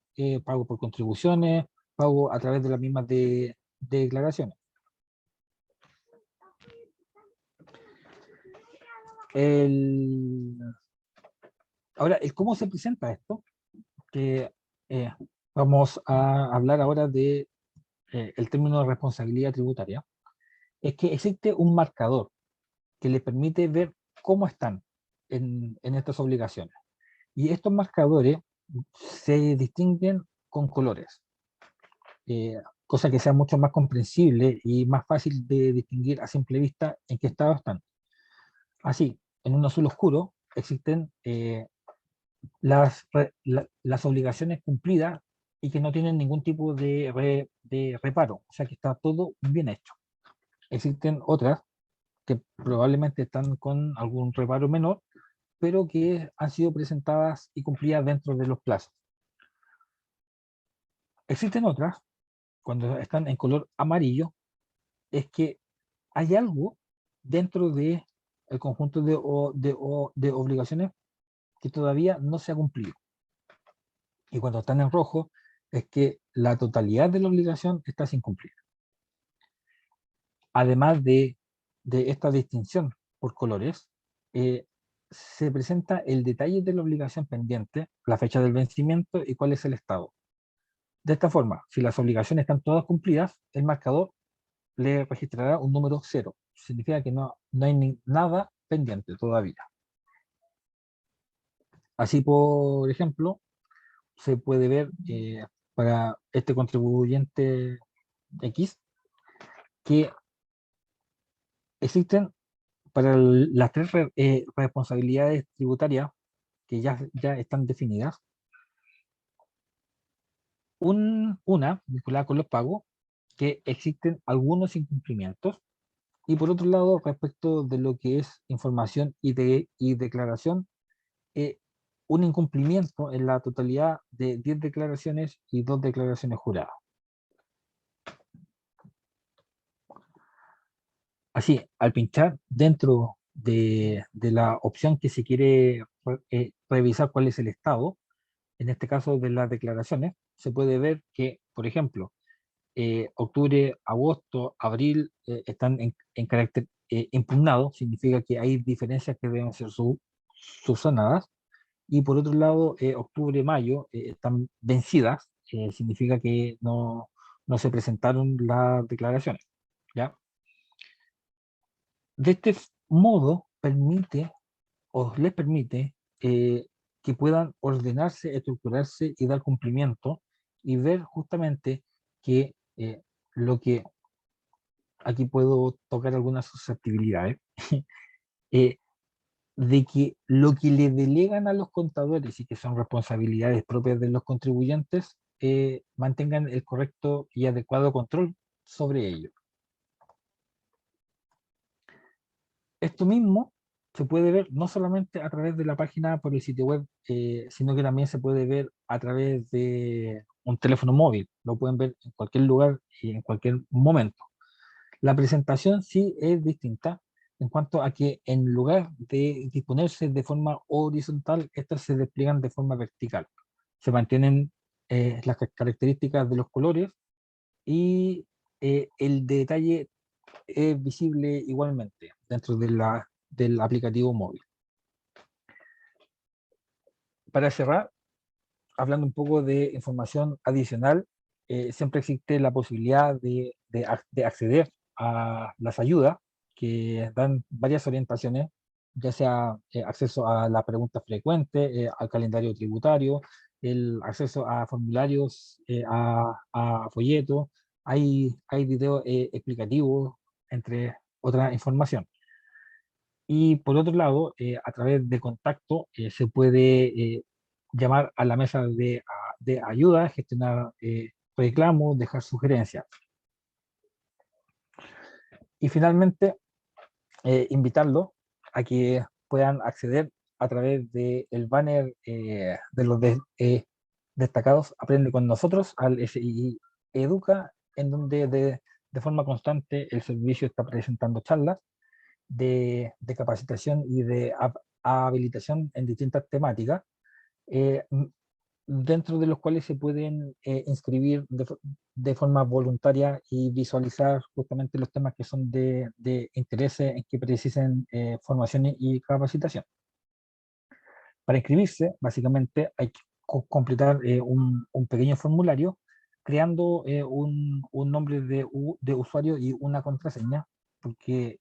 pago por contribuciones, pago a través de las mismas de declaraciones. Ahora, ¿cómo se presenta esto? Que vamos a hablar ahora de el término de responsabilidad tributaria. Es que existe un marcador que le permite ver cómo están en estas obligaciones. Y estos marcadores se distinguen con colores, cosa que sea mucho más comprensible y más fácil de distinguir a simple vista en qué estado están. Así, en un azul oscuro existen las obligaciones cumplidas y que no tienen ningún tipo de reparo, o sea que está todo bien hecho. Existen otras que probablemente están con algún reparo menor, pero que han sido presentadas y cumplidas dentro de los plazos. Existen otras, cuando están en color amarillo, es que hay algo dentro de el conjunto de obligaciones que todavía no se ha cumplido. Y cuando están en rojo, es que la totalidad de la obligación está sin cumplir. Además de esta distinción por colores, se presenta el detalle de la obligación pendiente, la fecha del vencimiento y cuál es el estado. De esta forma, si las obligaciones están todas cumplidas, el marcador le registrará un número 0. Significa que no hay nada pendiente todavía. Así, por ejemplo, se puede ver para este contribuyente X que existen para las tres responsabilidades tributarias que ya están definidas, una vinculada con los pagos, que existen algunos incumplimientos, y por otro lado, respecto de lo que es información y declaración, eh, un incumplimiento en la totalidad de 10 declaraciones y 2 declaraciones juradas. Así, al pinchar dentro de la opción que se quiere revisar cuál es el estado, en este caso de las declaraciones, se puede ver que, por ejemplo, octubre, agosto, abril están en carácter impugnado, significa que hay diferencias que deben ser subsanadas, y por otro lado, octubre, mayo están vencidas, significa que no se presentaron las declaraciones, ¿ya? De este modo permite, o les permite, que puedan ordenarse, estructurarse y dar cumplimiento y ver justamente que lo que aquí puedo tocar algunas susceptibilidades, eh, de que lo que le delegan a los contadores y que son responsabilidades propias de los contribuyentes, mantengan el correcto y adecuado control sobre ello. Esto mismo se puede ver no solamente a través de la página por el sitio web, sino que también se puede ver a través de un teléfono móvil. Lo pueden ver en cualquier lugar y en cualquier momento. La presentación sí es distinta en cuanto a que en lugar de disponerse de forma horizontal, estas se despliegan de forma vertical. Se mantienen las características de los colores y el detalle es visible igualmente dentro del aplicativo móvil. Para cerrar, hablando un poco de información adicional, siempre existe la posibilidad de acceder a las ayudas que dan varias orientaciones, ya sea acceso a la pregunta frecuente, al calendario tributario, el acceso a formularios, a folletos, hay videos explicativos, entre otra información. Y por otro lado, a través de contacto, se puede llamar a la mesa de ayuda, gestionar reclamos, dejar sugerencias. Y finalmente, invitarlos a que puedan acceder a través del banner de los destacados Aprende con nosotros al SII Educa, en donde de forma constante el servicio está presentando charlas de capacitación y de habilitación en distintas temáticas, dentro de los cuales se pueden inscribir de forma voluntaria y visualizar justamente los temas que son de interés en que precisen formación y capacitación. Para inscribirse, básicamente hay que completar un pequeño formulario creando un nombre de usuario y una contraseña, porque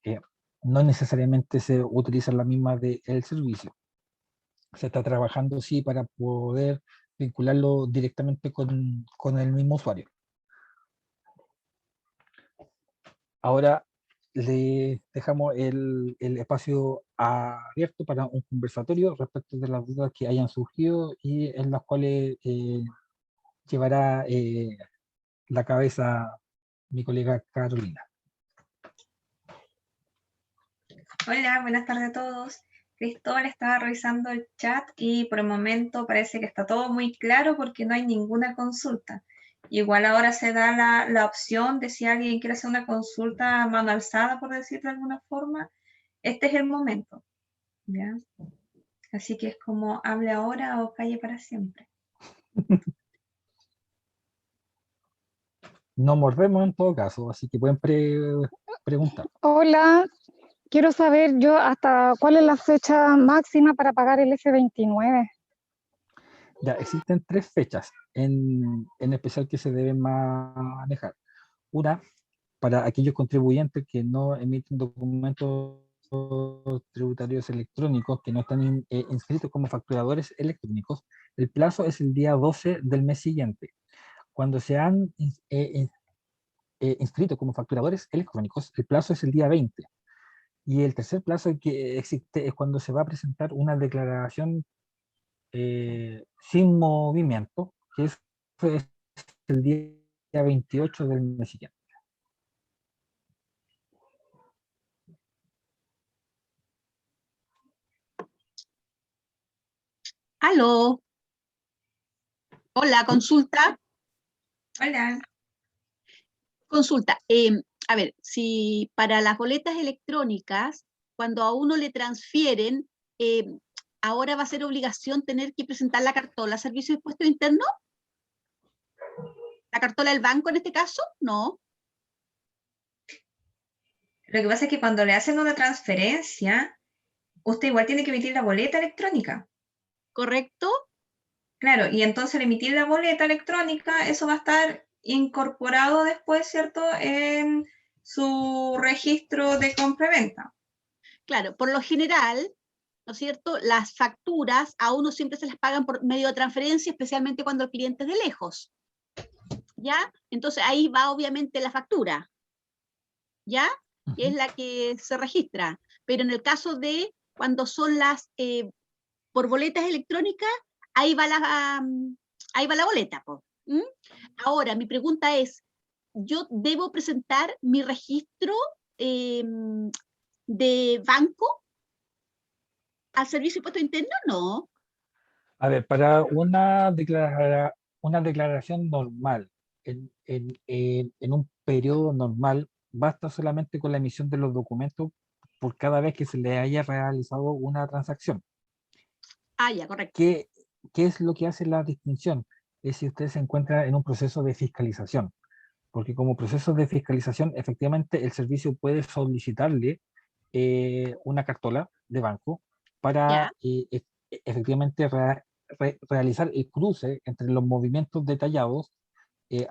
no necesariamente se utiliza la misma del servicio. Se está trabajando, sí, para poder vincularlo directamente con el mismo usuario. Ahora le dejamos el espacio abierto para un conversatorio respecto de las dudas que hayan surgido y en las cuales llevará la cabeza mi colega Carolina. Hola, buenas tardes a todos. Cristóbal estaba revisando el chat y por el momento parece que está todo muy claro porque no hay ninguna consulta. Igual ahora se da la opción de si alguien quiere hacer una consulta a mano alzada, por decirlo de alguna forma, este es el momento, ¿ya? Así que es como hable ahora o calle para siempre. No mordemos en todo caso, así que pueden preguntar. Hola, quiero saber yo hasta cuál es la fecha máxima para pagar el F29. Ya, existen 3 fechas en especial que se deben manejar. Una, para aquellos contribuyentes que no emiten documentos tributarios electrónicos, que no están inscritos como facturadores electrónicos, el plazo es el día 12 del mes siguiente. Cuando se han inscrito como facturadores electrónicos, el plazo es el día 20. Y el tercer plazo que existe es cuando se va a presentar una declaración sin movimiento, que es el día 28 del mes siguiente. Aló. Hola, consulta. Hola. Consulta. A ver, si para las boletas electrónicas, cuando a uno le transfieren, ahora va a ser obligación tener que presentar la cartola Servicio de Impuesto Interno. ¿La cartola del banco en este caso? No. Lo que pasa es que cuando le hacen una transferencia, usted igual tiene que emitir la boleta electrónica. ¿Correcto? Claro, y entonces al emitir la boleta electrónica, eso va a estar incorporado después, ¿cierto?, en su registro de compra-venta. Claro, por lo general, ¿no es cierto? Las facturas a uno siempre se las pagan por medio de transferencia, especialmente cuando el cliente es de lejos. ¿Ya? Entonces ahí va obviamente la factura, ¿ya? Que es la que se registra. Pero en el caso de cuando son las por boletas electrónicas, ahí va ahí va la boleta, po. ¿Mm? Ahora, mi pregunta es, ¿yo debo presentar mi registro de banco al Servicio de Impuesto Interno? No. A ver, para una declaración normal, en un periodo normal, basta solamente con la emisión de los documentos por cada vez que se le haya realizado una transacción. Ah, ya, correcto. ¿Qué es lo que hace la distinción? Es si usted se encuentra en un proceso de fiscalización, porque como proceso de fiscalización, efectivamente el servicio puede solicitarle una cartola de banco para Ya. efectivamente realizar el cruce entre los movimientos detallados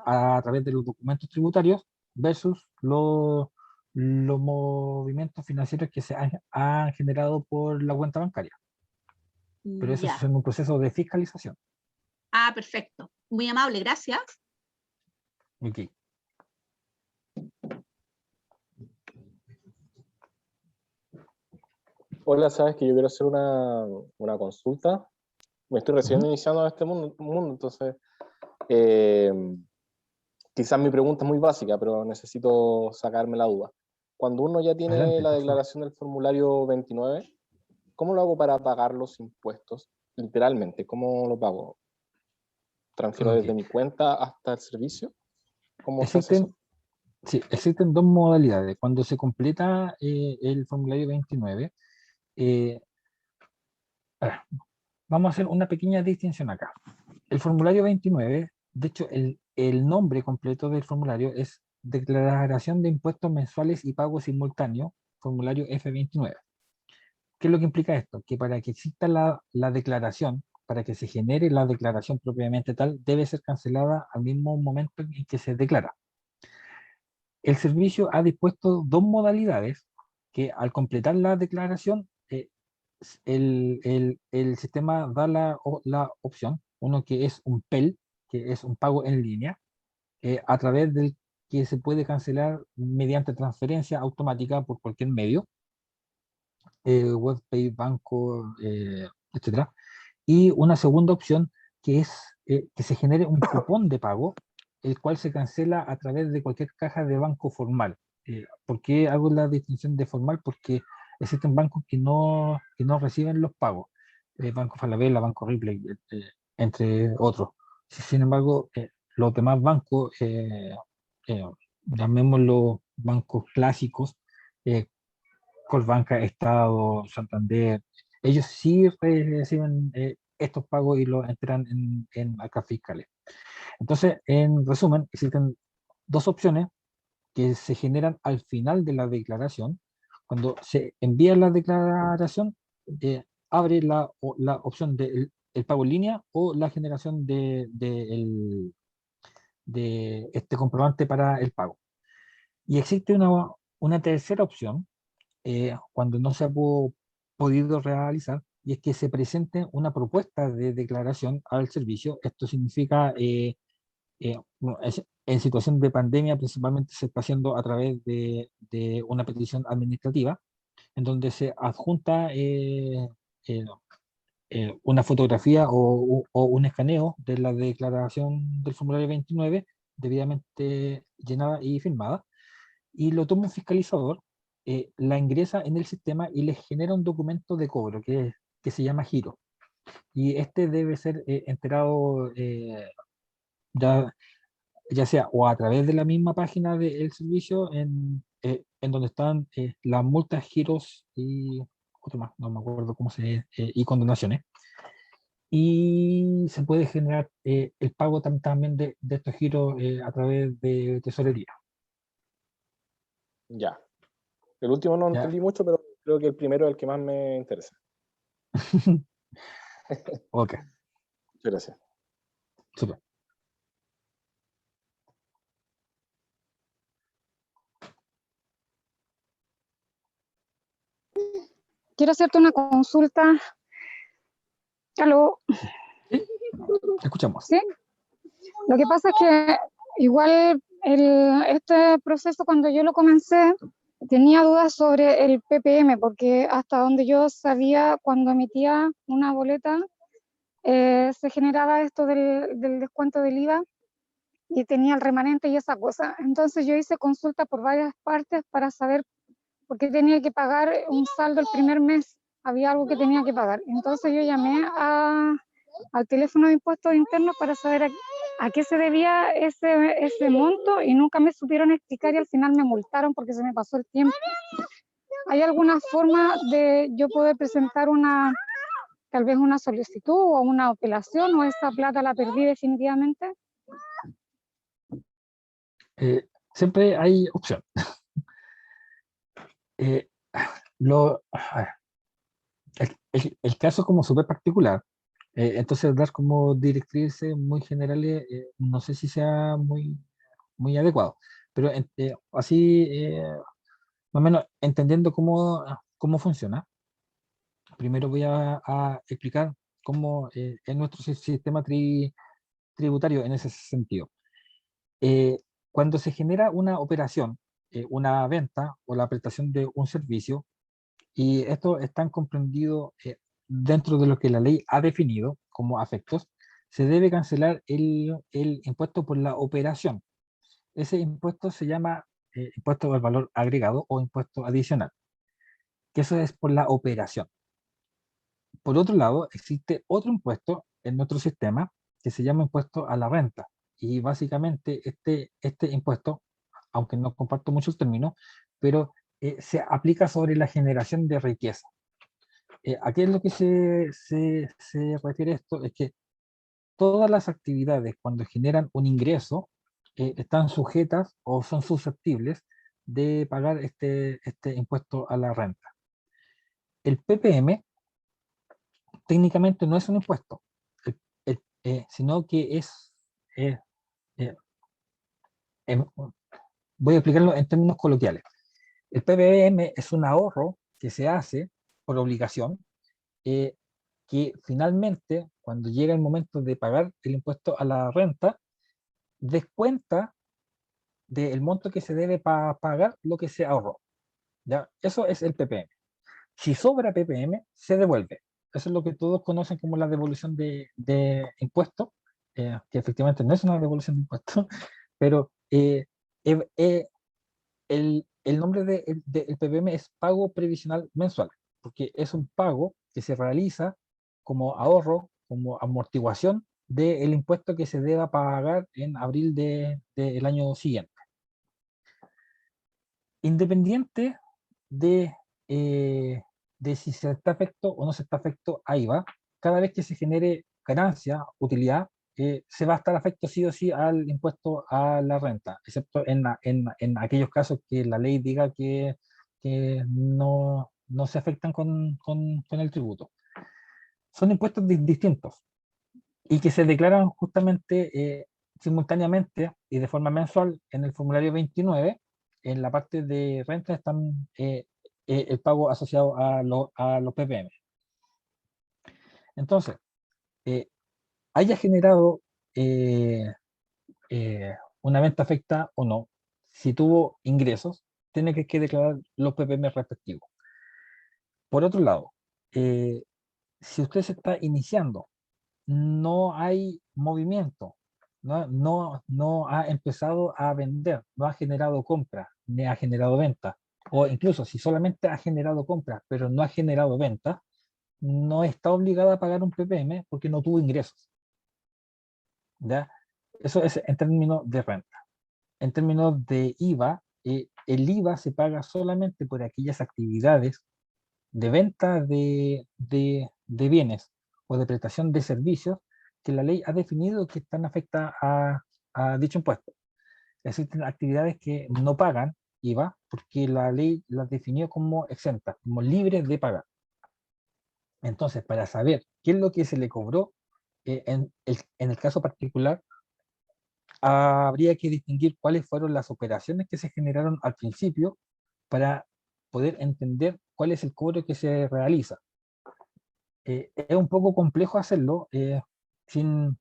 a través de los documentos tributarios versus los movimientos financieros que han generado por la cuenta bancaria. Pero eso es Ya. en un proceso de fiscalización. Ah, perfecto. Muy amable, gracias. Ok. Hola, sabes que yo quiero hacer una consulta. Me estoy recién Ujú. iniciando en este mundo, entonces quizás mi pregunta es muy básica, pero necesito sacarme la duda. Cuando uno ya tiene Adelante, la por favor. declaración del formulario 29, ¿cómo lo hago para pagar los impuestos? Literalmente, ¿cómo lo pago? ¿Transfiero Ok. desde mi cuenta hasta el servicio? ¿Cómo se hace eso? Existen, sí, existen dos modalidades. Cuando se completa el formulario 29, eh, a ver, vamos a hacer una pequeña distinción acá. El formulario 29, de hecho, el nombre completo del formulario es Declaración de Impuestos Mensuales y Pago Simultáneo, formulario F29. ¿Qué es lo que implica esto? Que para que exista la declaración, para que se genere la declaración propiamente tal, debe ser cancelada al mismo momento en que se declara. El servicio ha dispuesto dos modalidades que al completar la declaración, el sistema da la opción, uno que es un PEL, que es un pago en línea, a través del que se puede cancelar mediante transferencia automática por cualquier medio, WebPay, banco, etcétera. Y una segunda opción que es que se genere un cupón de pago, el cual se cancela a través de cualquier caja de banco formal. ¿Por qué hago la distinción de formal? Porque existen bancos que no reciben los pagos. Banco Falabella, Banco Ripley, entre otros. Sin embargo, los demás bancos, eh, llamémoslos bancos clásicos, eh, Colbanca, Estado, Santander, ellos sí reciben estos pagos y los entran en arcas fiscales. Entonces, en resumen, existen dos opciones que se generan al final de la declaración. Cuando se envía la declaración, abre la opción del el pago en línea o la generación de este comprobante para el pago. Y existe una tercera opción cuando no se ha podido realizar, y es que se presente una propuesta de declaración al servicio. Esto significa, bueno, en situación de pandemia, principalmente se está haciendo a través de una petición administrativa, en donde se adjunta eh, una fotografía o un escaneo de la declaración del formulario 29, debidamente llenada y firmada, y lo toma un fiscalizador, la ingresa en el sistema y le genera un documento de cobro que se llama giro. Y este debe ser enterado ya, ya sea o a través de la misma página del servicio en donde están las multas, giros y otro más, no me acuerdo cómo y condonaciones. Y se puede generar el pago también de estos giros a través de tesorería. Ya. El último no ¿Ya? entendí mucho, pero creo que el primero es el que más me interesa. Ok, Muchas gracias. súper. quiero hacerte una consulta. ¿Aló? Escuchamos. ¿Sí? Lo que pasa es que igual este proceso cuando yo lo comencé tenía dudas sobre el PPM, porque hasta donde yo sabía, cuando emitía una boleta, se generaba esto del descuento del IVA y tenía el remanente y esa cosa. Entonces yo hice consulta por varias partes para saber por qué tenía que pagar un saldo el primer mes. Había algo que tenía que pagar. Entonces yo llamé al teléfono de impuestos internos para saber a qué se debía ese monto y nunca me supieron explicar y al final me multaron porque se me pasó el tiempo. ¿Hay alguna forma de yo poder presentar tal vez una solicitud o una apelación, o esa plata la perdí definitivamente? Siempre hay opción. A ver, el caso es como súper particular, entonces dar como directrices muy generales, no sé si sea muy adecuado, pero así, más o menos entendiendo cómo funciona, primero voy a explicar cómo es nuestro sistema tributario en ese sentido. Cuando se genera una operación, una venta o la prestación de un servicio, y esto están comprendido dentro de lo que la ley ha definido como afectos, se debe cancelar el impuesto por la operación. Ese impuesto se llama impuesto al valor agregado o impuesto adicional, que eso es por la operación. Por otro lado, existe otro impuesto en nuestro sistema que se llama impuesto a la renta. Y básicamente este impuesto, aunque no comparto mucho el término, pero se aplica sobre la generación de riqueza. ¿A qué es lo que se refiere esto? Es que todas las actividades cuando generan un ingreso están sujetas o son susceptibles de pagar este impuesto a la renta. El PPM técnicamente no es un impuesto, sino que eh, eh, em, voy a explicarlo en términos coloquiales. El PPM es un ahorro que se hace por obligación, que finalmente, cuando llega el momento de pagar el impuesto a la renta, descuenta del monto que se debe pagar lo que se ahorró. ¿Ya? Eso es el PPM. Si sobra PPM, se devuelve. Eso es lo que todos conocen como la devolución de impuestos, que efectivamente no es una devolución de impuestos, pero el nombre del PPM es pago previsional mensual, porque es un pago que se realiza como ahorro, como amortiguación del impuesto que se deba pagar en abril del año siguiente. Independiente de si se está afecto o no se está afecto a IVA, cada vez que se genere ganancia, utilidad, se va a estar afecto sí o sí al impuesto a la renta, excepto en aquellos casos que la ley diga que no se afectan con el tributo. Son impuestos distintos y que se declaran justamente simultáneamente y de forma mensual en el formulario 29. En la parte de renta están el pago asociado a los PPM. Entonces, haya generado una venta afecta o no, si tuvo ingresos, tiene que declarar los PPM respectivos. Por otro lado, si usted se está iniciando, no hay movimiento, no ha empezado a vender, no ha generado compras, ni ha generado ventas, o incluso si solamente ha generado compras, pero no ha generado ventas, no está obligada a pagar un PPM porque no tuvo ingresos. ¿Ya? Eso es en términos de renta. En términos de IVA, el IVA se paga solamente por aquellas actividades de venta de bienes o de prestación de servicios que la ley ha definido que están afectadas a dicho impuesto. Existen actividades que no pagan IVA porque la ley las definió como exentas, como libres de pagar. Entonces, para saber qué es lo que se le cobró, en el caso particular, habría que distinguir cuáles fueron las operaciones que se generaron al principio para poder entender cuál es el cobro que se realiza. Es un poco complejo hacerlo sin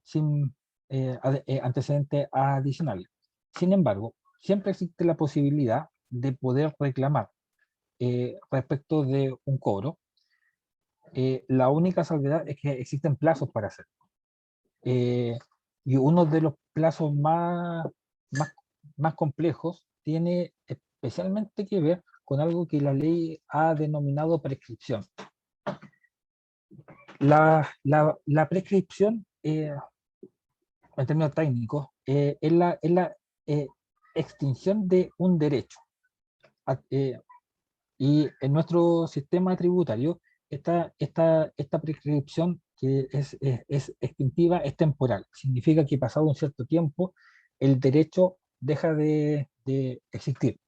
antecedentes adicionales. Sin embargo, siempre existe la posibilidad de poder reclamar respecto de un cobro. La única salvedad es que existen plazos para hacerlo. Y uno de los plazos más complejos tiene especialmente que ver con algo que la ley ha denominado prescripción. La prescripción, en términos técnicos, es la extinción de un derecho. Y en nuestro sistema tributario, esta prescripción que es extintiva es temporal. Significa que pasado un cierto tiempo, el derecho deja de existir.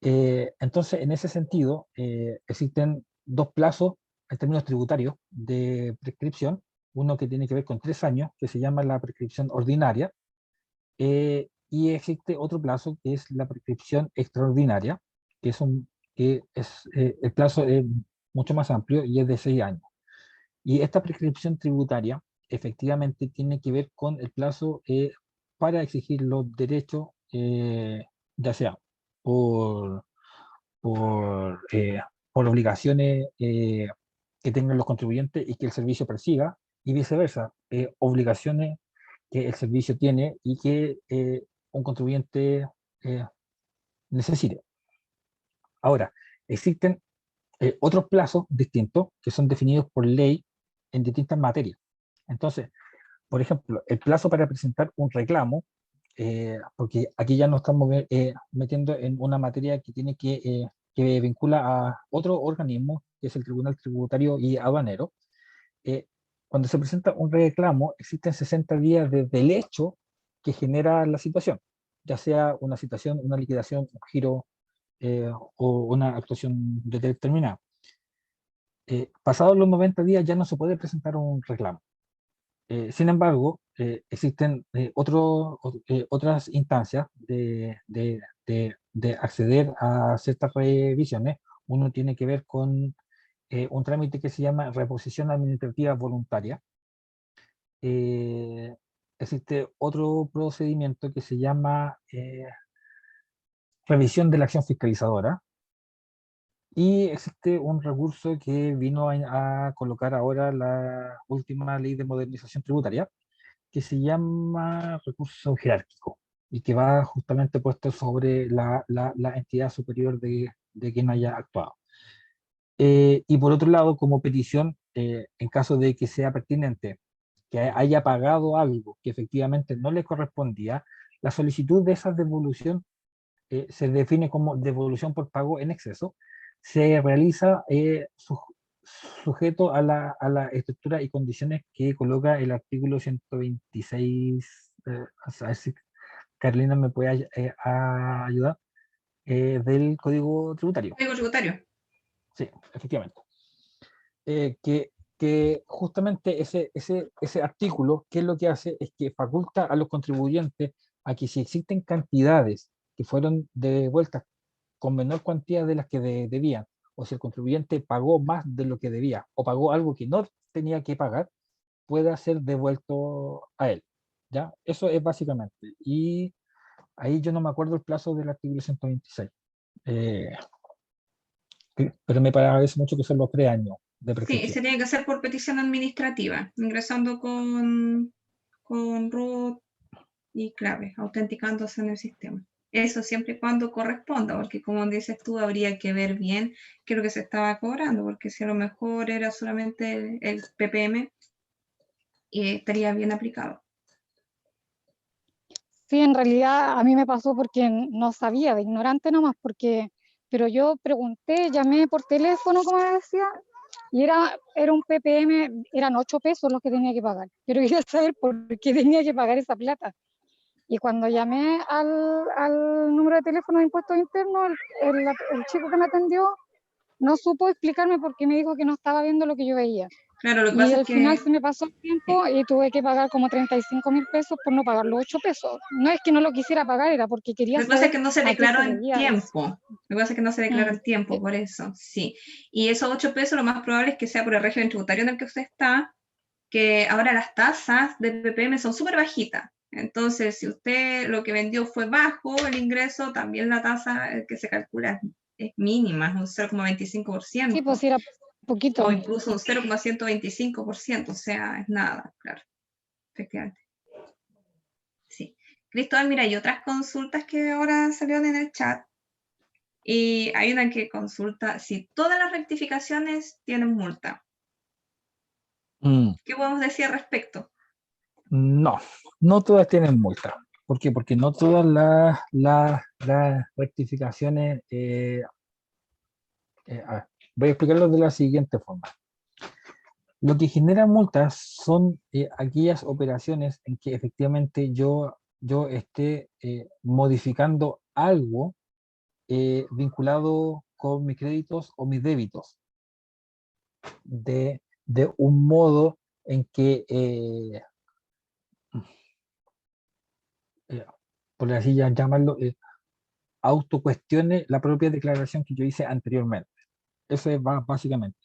Entonces, en ese sentido, existen dos plazos en términos tributarios de prescripción. Uno que tiene que ver con 3 años, que se llama la prescripción ordinaria, y existe otro plazo que es la prescripción extraordinaria, que el plazo es mucho más amplio y es de 6 años. Y esta prescripción tributaria efectivamente tiene que ver con el plazo para exigir los derechos, ya sea por, por, eh, por obligaciones que tengan los contribuyentes y que el servicio persiga, y viceversa, obligaciones que el servicio tiene y que un contribuyente necesite. Ahora, existen otros plazos distintos que son definidos por ley en distintas materias. Entonces, por ejemplo, el plazo para presentar un reclamo, porque aquí ya nos estamos metiendo en una materia que tiene que vincula a otro organismo, que es el Tribunal Tributario y Aduanero. Cuando se presenta un reclamo, existen 60 días desde el hecho que genera la situación, ya sea una situación, una liquidación, un giro o una actuación determinada. Pasados los 90 días ya no se puede presentar un reclamo. Sin embargo, existen otras instancias de acceder a ciertas revisiones. Uno tiene que ver con un trámite que se llama reposición administrativa voluntaria. Existe otro procedimiento que se llama revisión de la acción fiscalizadora. Y existe un recurso que vino a colocar ahora la última ley de modernización tributaria, que se llama recurso jerárquico, y que va justamente puesto sobre la entidad superior de quien haya actuado. Y por otro lado, como petición, en caso de que sea pertinente, que haya pagado algo que efectivamente no le correspondía, la solicitud de esa devolución se define como devolución por pago en exceso, se realiza sujeto a la estructura y condiciones que coloca el artículo 126, a ver si Carolina me puede ayudar, del Código Tributario. Código tributario. Sí, efectivamente. Que justamente ese artículo, ¿qué es lo que hace? Es que faculta a los contribuyentes a que si existen cantidades que fueron devueltas con menor cuantía de las que debían, o si el contribuyente pagó más de lo que debía, o pagó algo que no tenía que pagar, pueda ser devuelto a él. ¿Ya? Eso es básicamente. Y ahí yo no me acuerdo el plazo del artículo 126. Pero me parece mucho que son los 3 años de Sí, prescripción. se tiene que hacer por petición administrativa, ingresando con root y clave, autenticándose en el sistema. Eso siempre y cuando corresponda, porque como dices tú, habría que ver bien qué es lo que se estaba cobrando, porque si a lo mejor era solamente el PPM, estaría bien aplicado. Sí, en realidad a mí me pasó porque no sabía, de ignorante nomás, pero yo pregunté, llamé por teléfono, como decía, y era un PPM, eran 8 pesos los que tenía que pagar. Pero quería saber por qué tenía que pagar esa plata. Y cuando llamé al número de teléfono de impuestos internos, el chico que me atendió no supo explicarme porque me dijo que no estaba viendo lo que yo veía. Claro, lo que Y pasa al es que final se me pasó el tiempo y tuve que pagar como 35.000 pesos por no pagar los 8 pesos. No es que no lo quisiera pagar, era porque quería lo que pasa es saber que no se a qué declaró se en debía eso. tiempo. Lo que pasa es que no se declaró en tiempo, Sí. por eso, sí. Y esos 8 pesos lo más probable es que sea por el régimen tributario en el que usted está, que ahora las tasas de PPM son súper bajitas. Entonces, si usted lo que vendió fue bajo el ingreso, también la tasa que se calcula es mínima, es un 0,25%. Sí, pues era poquito. O incluso un 0,125%, o sea, es nada, claro, efectivamente. Sí. Cristóbal, mira, hay otras consultas que ahora salieron en el chat. Y hay una que consulta si todas las rectificaciones tienen multa. Mm, ¿Qué podemos decir al respecto? no, no todas tienen multa. ¿Por qué? Porque no todas las rectificaciones, a ver, voy a explicarlo de la siguiente forma. Lo que genera multas son aquellas operaciones en que efectivamente yo esté modificando algo vinculado con mis créditos o mis débitos de un modo en que, por así llamarlo, autocuestione la propia declaración que yo hice anteriormente. Eso es básicamente.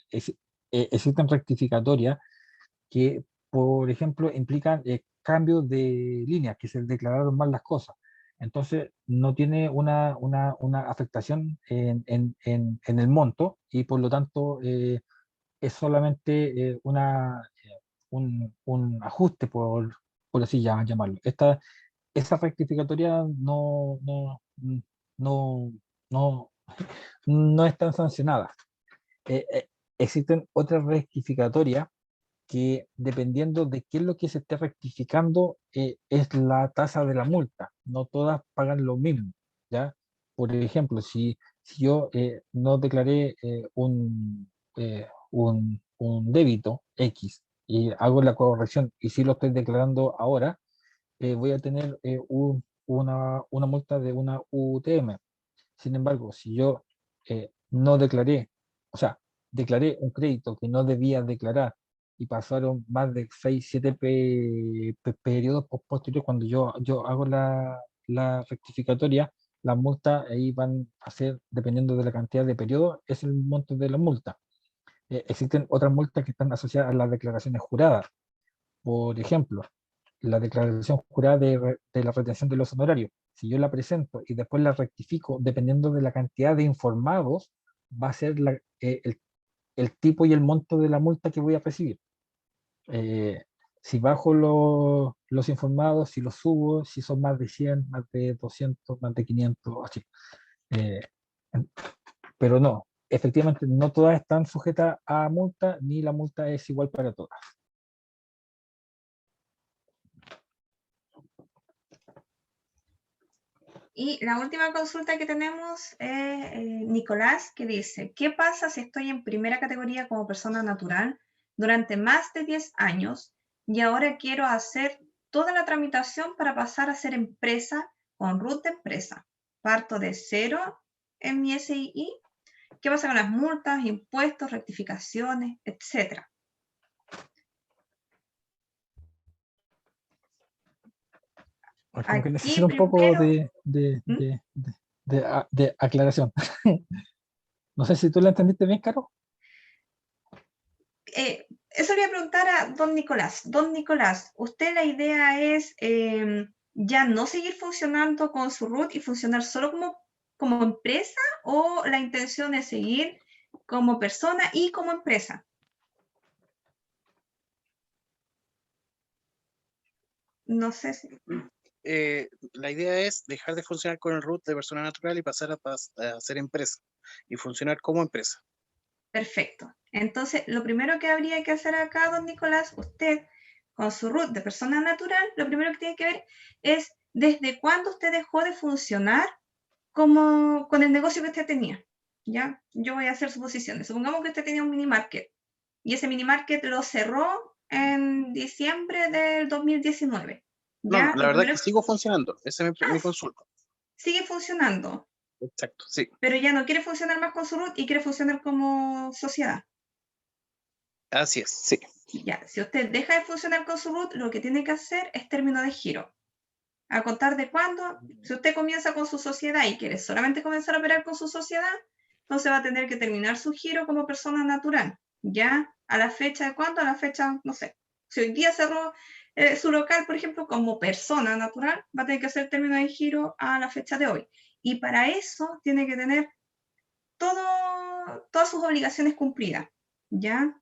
Existen rectificatorias que, por ejemplo, implican cambios de líneas, que se declararon mal las cosas. Entonces, no tiene una afectación en el monto y por lo tanto es solamente un ajuste, por así llamarlo. Esa rectificatoria no, no, no están sancionadas. Existen otras rectificatorias que dependiendo de qué es lo que se esté rectificando, es la tasa de la multa. No todas pagan lo mismo, ¿ya? Por ejemplo, si yo no declaré un débito X y hago la corrección y si lo estoy declarando ahora, voy a tener una multa de una UTM. Sin embargo, si yo no declaré, o sea, declaré un crédito que no debía declarar y pasaron más de 6, 7 periodos posteriores, cuando yo hago la rectificatoria, las multas ahí van a ser, dependiendo de la cantidad de periodos, es el monto de la multa. Existen otras multas que están asociadas a las declaraciones juradas. Por ejemplo, la declaración jurada de la retención de los honorarios. Si yo la presento y después la rectifico, dependiendo de la cantidad de informados, va a ser el tipo y el monto de la multa que voy a recibir. Si bajo los informados, si los subo, si son más de 100, más de 200, más de 500, así. Eh, pero no, efectivamente no todas están sujetas a multa, ni la multa es igual para todas. Y la última consulta que tenemos es Nicolás, que dice, ¿qué pasa si estoy en primera categoría como persona natural durante más de 10 años y ahora quiero hacer toda la tramitación para pasar a ser empresa con RUT de empresa? Parto de cero en mi SII. ¿Qué pasa con las multas, impuestos, rectificaciones, etcétera? Como que Aquí necesito un poco primero, de aclaración. No sé si tú la entendiste bien, Caro. eso le voy a preguntar a don Nicolás. Don Nicolás, ¿usted la idea es ya no seguir funcionando con su RUT y funcionar solo como empresa o la intención es seguir como persona y como empresa? No sé si... La idea es dejar de funcionar con el RUT de persona natural y pasar a ser empresa y funcionar como empresa. Perfecto. Entonces, lo primero que habría que hacer acá, don Nicolás, usted con su RUT de persona natural, lo primero que tiene que ver es desde cuándo usted dejó de funcionar como con el negocio que usted tenía. ¿Ya? Yo voy a hacer suposiciones. Supongamos que usted tenía un mini market y ese mini market lo cerró en diciembre del 2019. ¿Ya? No, la verdad es que sigo funcionando. Esa es mi consulta. Sigue funcionando. Exacto, sí. Pero ya no quiere funcionar más con su RUT y quiere funcionar como sociedad. Así es, sí. Ya, si usted deja de funcionar con su root, lo que tiene que hacer es término de giro. ¿A contar de cuándo? Si usted comienza con su sociedad y quiere solamente comenzar a operar con su sociedad, entonces va a tener que terminar su giro como persona natural. ¿Ya? ¿A la fecha de cuándo? A la fecha, no sé. Si hoy día cerró su local, por ejemplo, como persona natural, va a tener que hacer término de giro a la fecha de hoy. Y para eso tiene que tener todas sus obligaciones cumplidas. ¿Ya?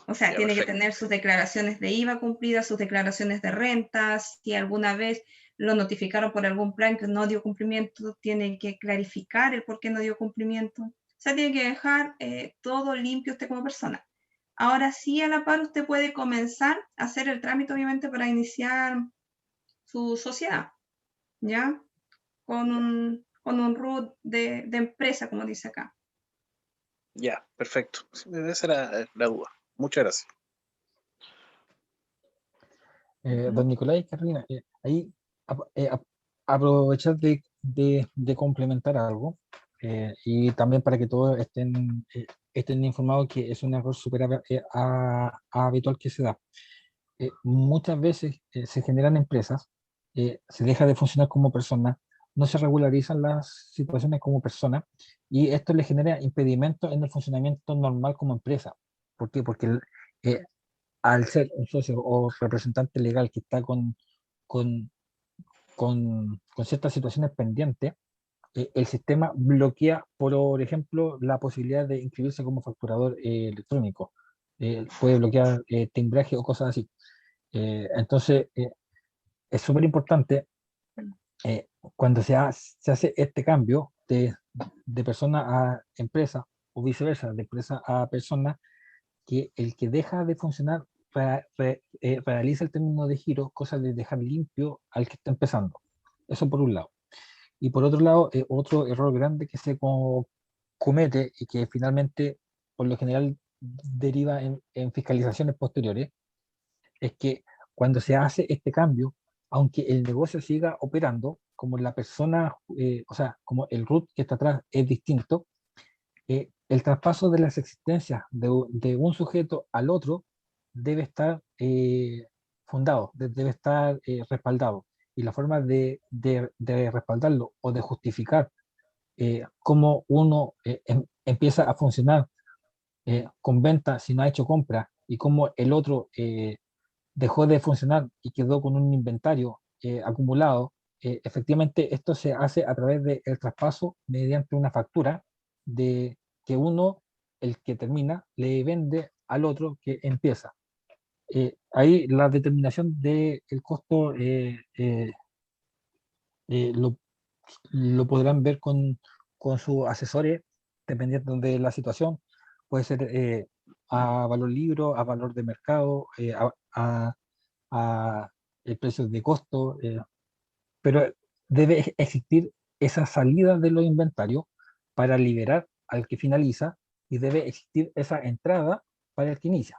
O sea, Ya, tiene que perfecto. tener sus declaraciones de IVA cumplidas, sus declaraciones de rentas. Si alguna vez lo notificaron por algún plan que no dio cumplimiento, tiene que clarificar el por qué no dio cumplimiento. O sea, tiene que dejar todo limpio usted como persona. Ahora sí, a la par, usted puede comenzar a hacer el trámite, obviamente, para iniciar su sociedad, ¿ya? Con un root de empresa, como dice acá. Ya, perfecto. Sí, esa era la duda. Muchas gracias. Don Nicolás y Carolina, ahí aprovechar de complementar algo, y también para que todos estén informados que es un error súper habitual que se da. Muchas veces se generan empresas, se deja de funcionar como persona, no se regularizan las situaciones como persona, y esto le genera impedimentos en el funcionamiento normal como empresa. ¿Por qué? Porque eh, al ser un socio o representante legal que está con, con ciertas situaciones pendientes, el sistema bloquea, por ejemplo, la posibilidad de inscribirse como facturador electrónico. Puede bloquear timbraje o cosas así. Entonces, es súper importante cuando se hace este cambio de persona a empresa o viceversa, de empresa a persona, que el que deja de funcionar realiza el término de giro, cosa de dejar limpio al que está empezando. Eso por un lado. Y por otro lado, otro error grande que se comete y que finalmente, por lo general, deriva en fiscalizaciones posteriores, es que cuando se hace este cambio, aunque el negocio siga operando, como la persona, o sea, como el root que está atrás es distinto, el traspaso de las existencias de un sujeto al otro debe estar fundado, debe estar respaldado. Y la forma de respaldarlo o de justificar cómo uno empieza a funcionar con venta si no ha hecho compra y cómo el otro dejó de funcionar y quedó con un inventario acumulado, efectivamente esto se hace a través del traspaso mediante una factura de que uno, el que termina, le vende al otro que empieza. Ahí la determinación del costo lo podrán ver con sus asesores, dependiendo de la situación. Puede ser a valor libro, a valor de mercado, a el precio de costo, pero debe existir esa salida de los inventarios para liberar al que finaliza y debe existir esa entrada para el que inicia.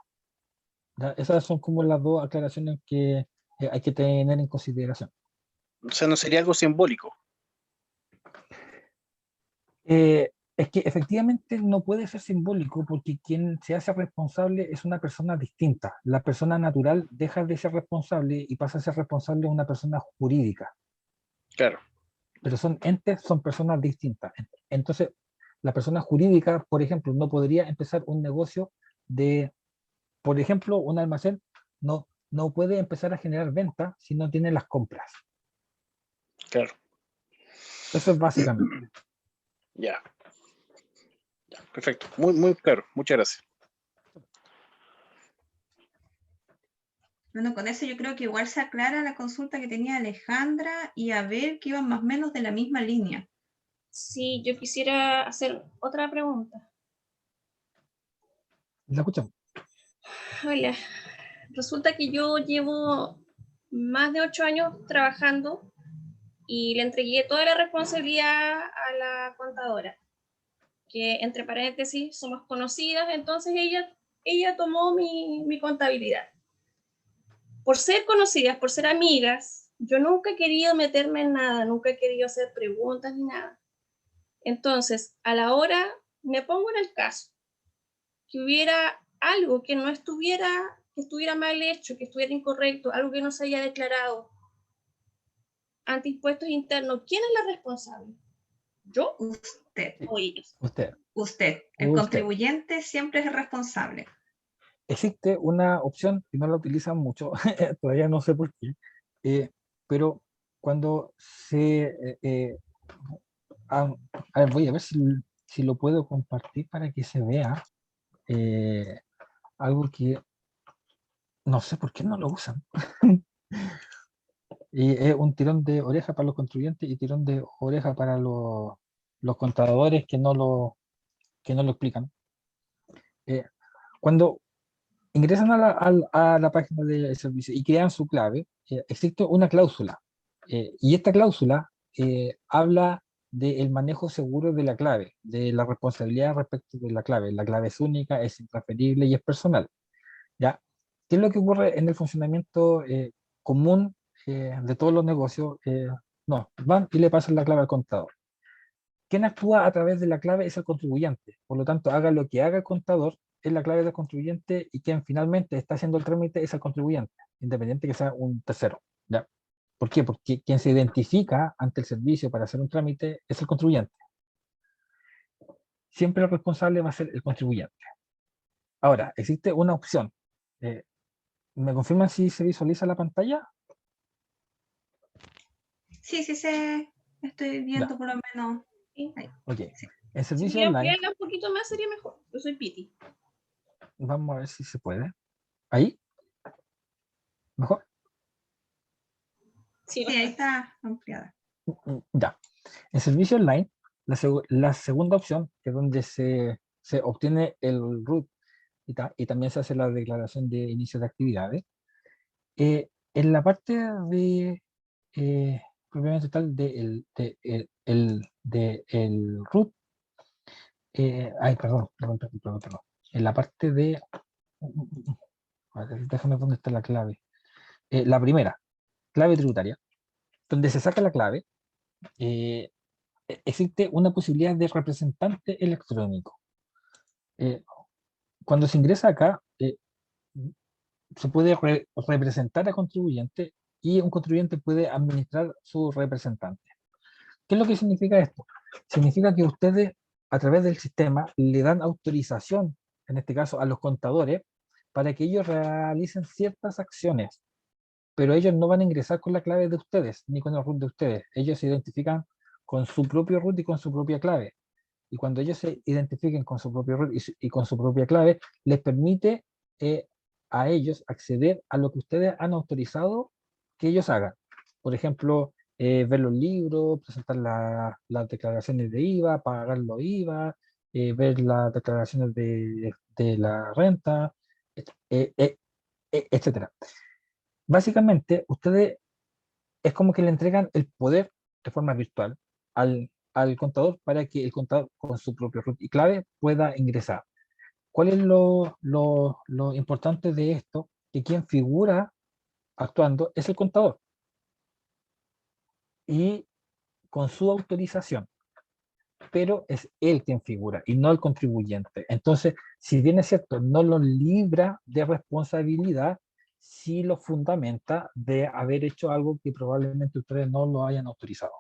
¿Ya? Esas son como las dos aclaraciones que hay que tener en consideración. O sea, no sería algo simbólico. Es que efectivamente no puede ser simbólico porque quien se hace responsable es una persona distinta. La persona natural deja de ser responsable y pasa a ser responsable una persona jurídica. Claro. Pero son entes, son personas distintas. Entonces, la persona jurídica, por ejemplo, no podría empezar un negocio de, por ejemplo, un almacén, no puede empezar a generar ventas si no tiene las compras. Claro. Eso es básicamente. Ya. Ya, perfecto. Muy, muy claro. Muchas gracias. Bueno, con eso yo creo que igual se aclara la consulta que tenía Alejandra y a ver que iban más o menos de la misma línea. Sí, yo quisiera hacer otra pregunta. ¿La escuchan? Hola, resulta que yo llevo más de 8 años trabajando y le entregué toda la responsabilidad a la contadora, que entre paréntesis somos conocidas, entonces ella tomó mi contabilidad. Por ser conocidas, por ser amigas, yo nunca he querido meterme en nada, nunca he querido hacer preguntas ni nada. Entonces, a la hora, me pongo en el caso que hubiera algo que no estuviera, que estuviera mal hecho, que estuviera incorrecto, algo que no se haya declarado ante impuestos internos, ¿quién es la responsable? ¿Yo Usted, o ellos? Usted. el Usted. contribuyente siempre es el responsable. Existe una opción que no la utilizan mucho, todavía no sé por qué, pero cuando a ver, voy a ver si lo puedo compartir para que se vea algo que no sé por qué no lo usan. Y es un tirón de oreja para los contribuyentes y tirón de oreja para los contadores que no lo explican. Cuando ingresan a la página del servicio y crean su clave, existe una cláusula. Y esta cláusula habla del manejo seguro de la clave, de la responsabilidad respecto de la clave. La clave es única, es intransferible y es personal. ¿Ya? ¿Qué es lo que ocurre en el funcionamiento común de todos los negocios? No, van y le pasan la clave al contador. Quien actúa a través de la clave es el contribuyente. Por lo tanto, haga lo que haga el contador, es la clave del contribuyente y quien finalmente está haciendo el trámite es el contribuyente, independiente que sea un tercero. ¿Ya? ¿Por qué? Porque quien se identifica ante el servicio para hacer un trámite es el contribuyente. Siempre el responsable va a ser el contribuyente. Ahora, existe una opción. ¿Me confirman si se visualiza la pantalla? Sí, estoy viendo por lo menos. Ahí. Ok. Sí. En Si servicio me online, ampliarla un poquito más sería mejor. Yo soy Piti. vamos a ver si se puede. ¿Ahí? ¿Mejor? Sí, Sí, ahí está ampliada. Ya. En servicio online, la segunda opción, que es donde se obtiene el root y también se hace la declaración de inicio de actividades, en la parte de propiamente tal del root, ay, perdón. En la parte de, a ver, déjame ver dónde está la clave. La primera, clave tributaria, donde se saca la clave, existe una posibilidad de representante electrónico. Cuando se ingresa acá, se puede representar a contribuyente y un contribuyente puede administrar su representante. ¿Qué es lo que significa esto? Significa que ustedes, a través del sistema, le dan autorización, en este caso a los contadores, para que ellos realicen ciertas acciones, pero ellos no van a ingresar con la clave de ustedes, ni con el root de ustedes. Ellos se identifican con su propio root y con su propia clave. Y cuando ellos se identifiquen con su propio root y con su propia clave, les permite a ellos acceder a lo que ustedes han autorizado que ellos hagan. Por ejemplo, ver los libros, presentar las declaraciones de IVA, pagar los IVA, ver las declaraciones de la renta, etc. Básicamente, ustedes es como que le entregan el poder de forma virtual al contador para que el contador con su propio root y clave pueda ingresar. ¿Cuál es lo importante de esto? Que quien figura actuando es el contador y con su autorización, pero es él quien figura y no el contribuyente. Entonces, si bien es cierto, no lo libra de responsabilidad, sí lo fundamenta de haber hecho algo que probablemente ustedes no lo hayan autorizado.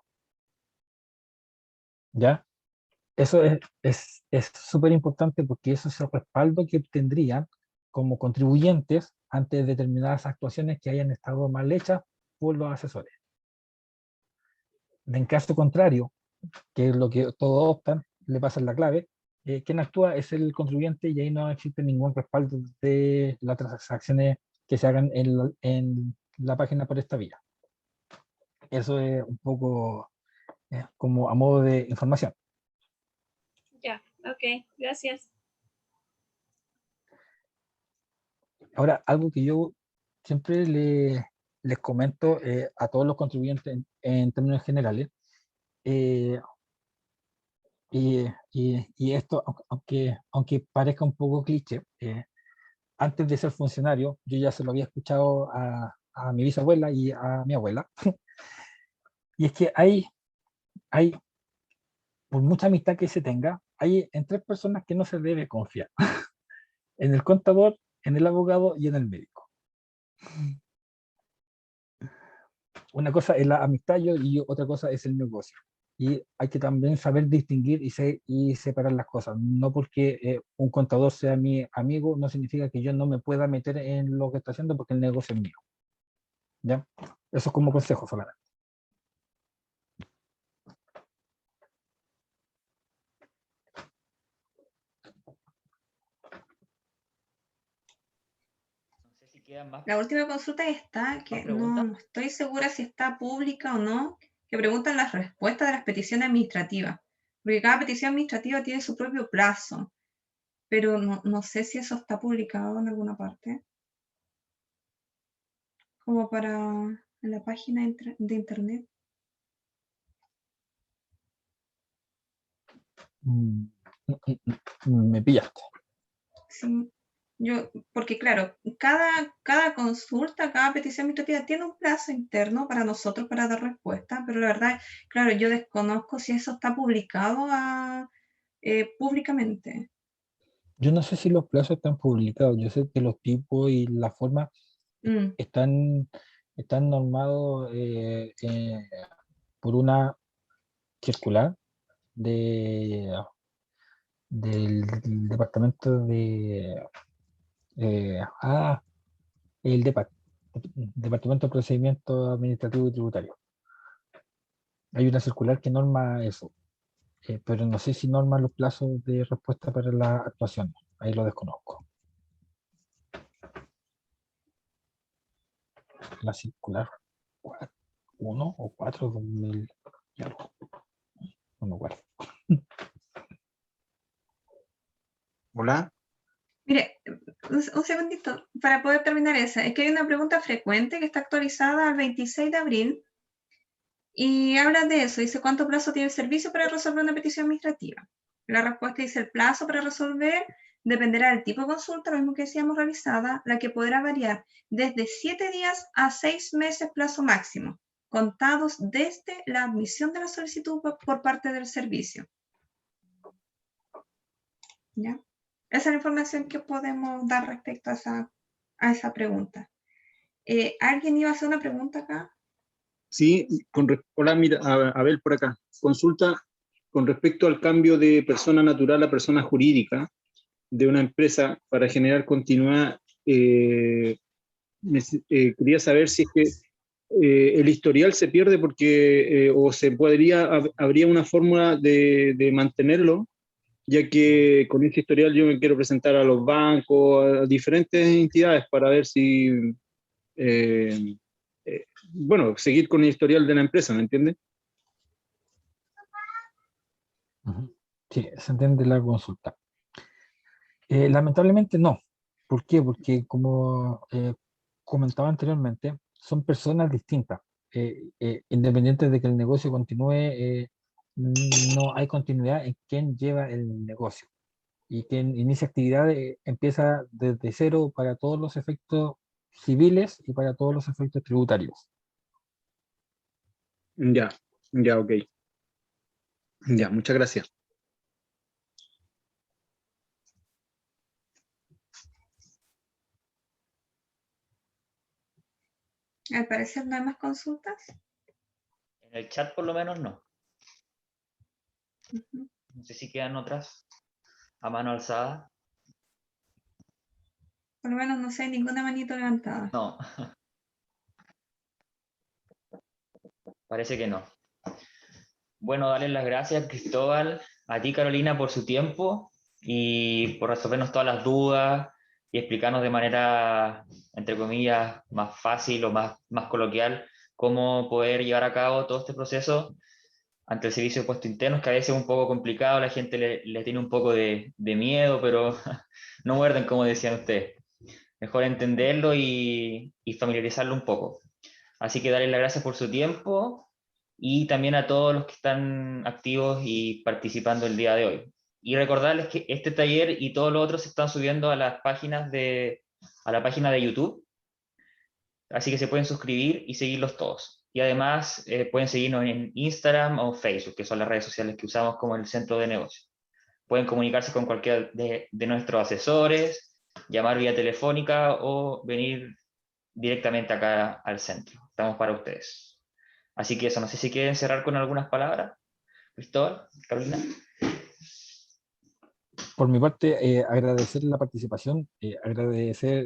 ¿Ya? Eso es súper importante porque eso es el respaldo que obtendrían como contribuyentes ante determinadas actuaciones que hayan estado mal hechas por los asesores. En caso contrario, que es lo que todos optan, le pasan la clave, quien actúa es el contribuyente y ahí no existe ningún respaldo de las transacciones que se hagan en la página por esta vía. Eso es un poco como a modo de información. ya, ok, gracias. Ahora, algo que yo siempre les comento a todos los contribuyentes en términos generales, y esto, aunque parezca un poco cliché, antes de ser funcionario, yo ya se lo había escuchado a mi bisabuela y a mi abuela, y es que hay, por mucha amistad que se tenga, hay en tres personas que no se debe confiar. en el contador, en el abogado y en el médico. Una cosa es la amistad y otra cosa es el negocio. Y hay que también saber distinguir y separar las cosas. No porque un contador sea mi amigo, no significa que yo no me pueda meter en lo que está haciendo porque el negocio es mío. ¿Ya? Eso es como consejo solamente. No sé si quedan más. La última consulta está, que preguntas? no estoy segura si está pública o no, que preguntan las respuestas de las peticiones administrativas, porque cada petición administrativa tiene su propio plazo, pero no sé si eso está publicado en alguna parte, como para en la página de internet. Me pillaste. Sí, porque claro, cada consulta, cada petición administrativa tiene un plazo interno para nosotros para dar respuesta, pero la verdad, claro, yo desconozco si eso está publicado públicamente. Yo no sé si los plazos están publicados. Yo sé que los tipos y la forma están normados por una circular del departamento de el departamento de procedimiento administrativo y tributario. Hay una circular que norma eso, pero no sé si norma los plazos de respuesta para las actuaciones. Ahí lo desconozco. La circular 1 o 4 2000 y algo. No me acuerdo. Hola. Mire, un segundito, para poder terminar esa. Es que hay una pregunta frecuente que está actualizada al 26 de abril y habla de eso. Dice, ¿cuánto plazo tiene el servicio para resolver una petición administrativa? La respuesta dice, el plazo para resolver dependerá del tipo de consulta, lo mismo que decíamos realizada, la que podrá variar desde 7 días a 6 meses plazo máximo, contados desde la admisión de la solicitud por parte del servicio. ¿Ya? Esa es la información que podemos dar respecto a esa pregunta. ¿Alguien iba a hacer una pregunta acá? Sí, hola, mira, Abel por acá. Consulta con respecto al cambio de persona natural a persona jurídica de una empresa para generar continuidad. Quería saber si es que el historial se pierde porque o habría una fórmula de mantenerlo, ya que con este historial yo me quiero presentar a los bancos, a diferentes entidades para ver si, bueno, seguir con el historial de la empresa, ¿me entiende? Sí, se entiende la consulta. Lamentablemente no. ¿Por qué? Porque como comentaba anteriormente, son personas distintas. Independientes de que el negocio continúe, no hay continuidad en quién lleva el negocio. Y quien inicia actividades empieza desde cero para todos los efectos civiles y para todos los efectos tributarios. Ya, ok. Ya, muchas gracias. Al parecer no hay más consultas. En el chat por lo menos no. No sé si quedan otras a mano alzada. Por lo menos no sé, ninguna manito levantada. No. Parece que no. Bueno, darles las gracias, Cristóbal, a ti, Carolina, por su tiempo y por resolvernos todas las dudas y explicarnos de manera, entre comillas, más fácil o más coloquial cómo poder llevar a cabo todo este proceso ante el servicio de puestos internos, que a veces es un poco complicado, la gente le tiene un poco de miedo, pero no muerden, como decían ustedes. Mejor entenderlo y familiarizarlo un poco. Así que darles las gracias por su tiempo y también a todos los que están activos y participando el día de hoy. Y recordarles que este taller y todos los otros se están subiendo a la página de YouTube, así que se pueden suscribir y seguirlos todos. Y además pueden seguirnos en Instagram o Facebook, que son las redes sociales que usamos como el centro de negocio. Pueden comunicarse con cualquiera de nuestros asesores llamar vía telefónica o venir directamente acá al centro. Estamos para ustedes. Así que eso, no sé si quieren cerrar con algunas palabras. Cristóbal, Carolina. Por mi parte, agradecer la participación, agradecer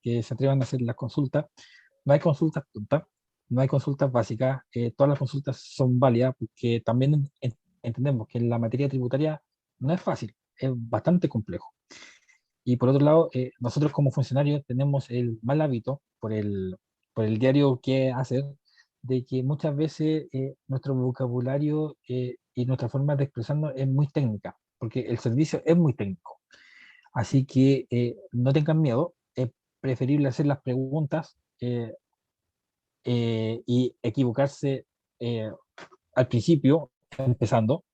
que se atrevan a hacer las consultas. No hay consultas tontas, no hay consultas básicas, todas las consultas son válidas porque también entendemos que la materia tributaria no es fácil, es bastante complejo. Y por otro lado, nosotros como funcionarios tenemos el mal hábito, por el diario que hacer, de que muchas veces nuestro vocabulario y nuestra forma de expresarnos es muy técnica, porque el servicio es muy técnico. Así que no tengan miedo, es preferible hacer las preguntas y equivocarse al principio, empezando,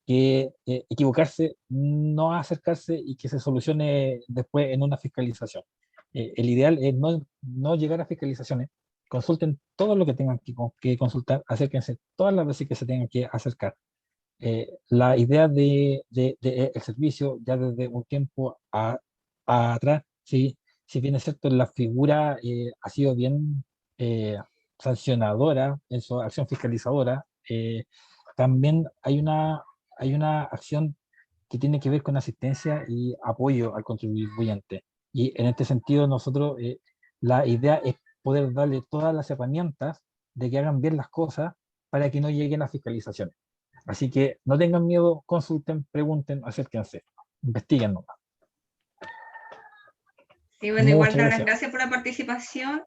que equivocarse, no acercarse y que se solucione después en una fiscalización. El ideal es no llegar a fiscalizaciones, consulten todo lo que tengan que consultar, acérquense todas las veces que se tengan que acercar. La idea de el servicio ya desde un tiempo atrás, sí, si bien es cierto, la figura ha sido bien sancionadora en su acción fiscalizadora, también hay una acción que tiene que ver con asistencia y apoyo al contribuyente. Y en este sentido, nosotros, la idea es poder darle todas las herramientas de que hagan bien las cosas para que no lleguen a fiscalizaciones. Así que no tengan miedo, consulten, pregunten, acérquense, investiguen nomás. Sí, bueno, igual Muchas dar las gracias. gracias por la participación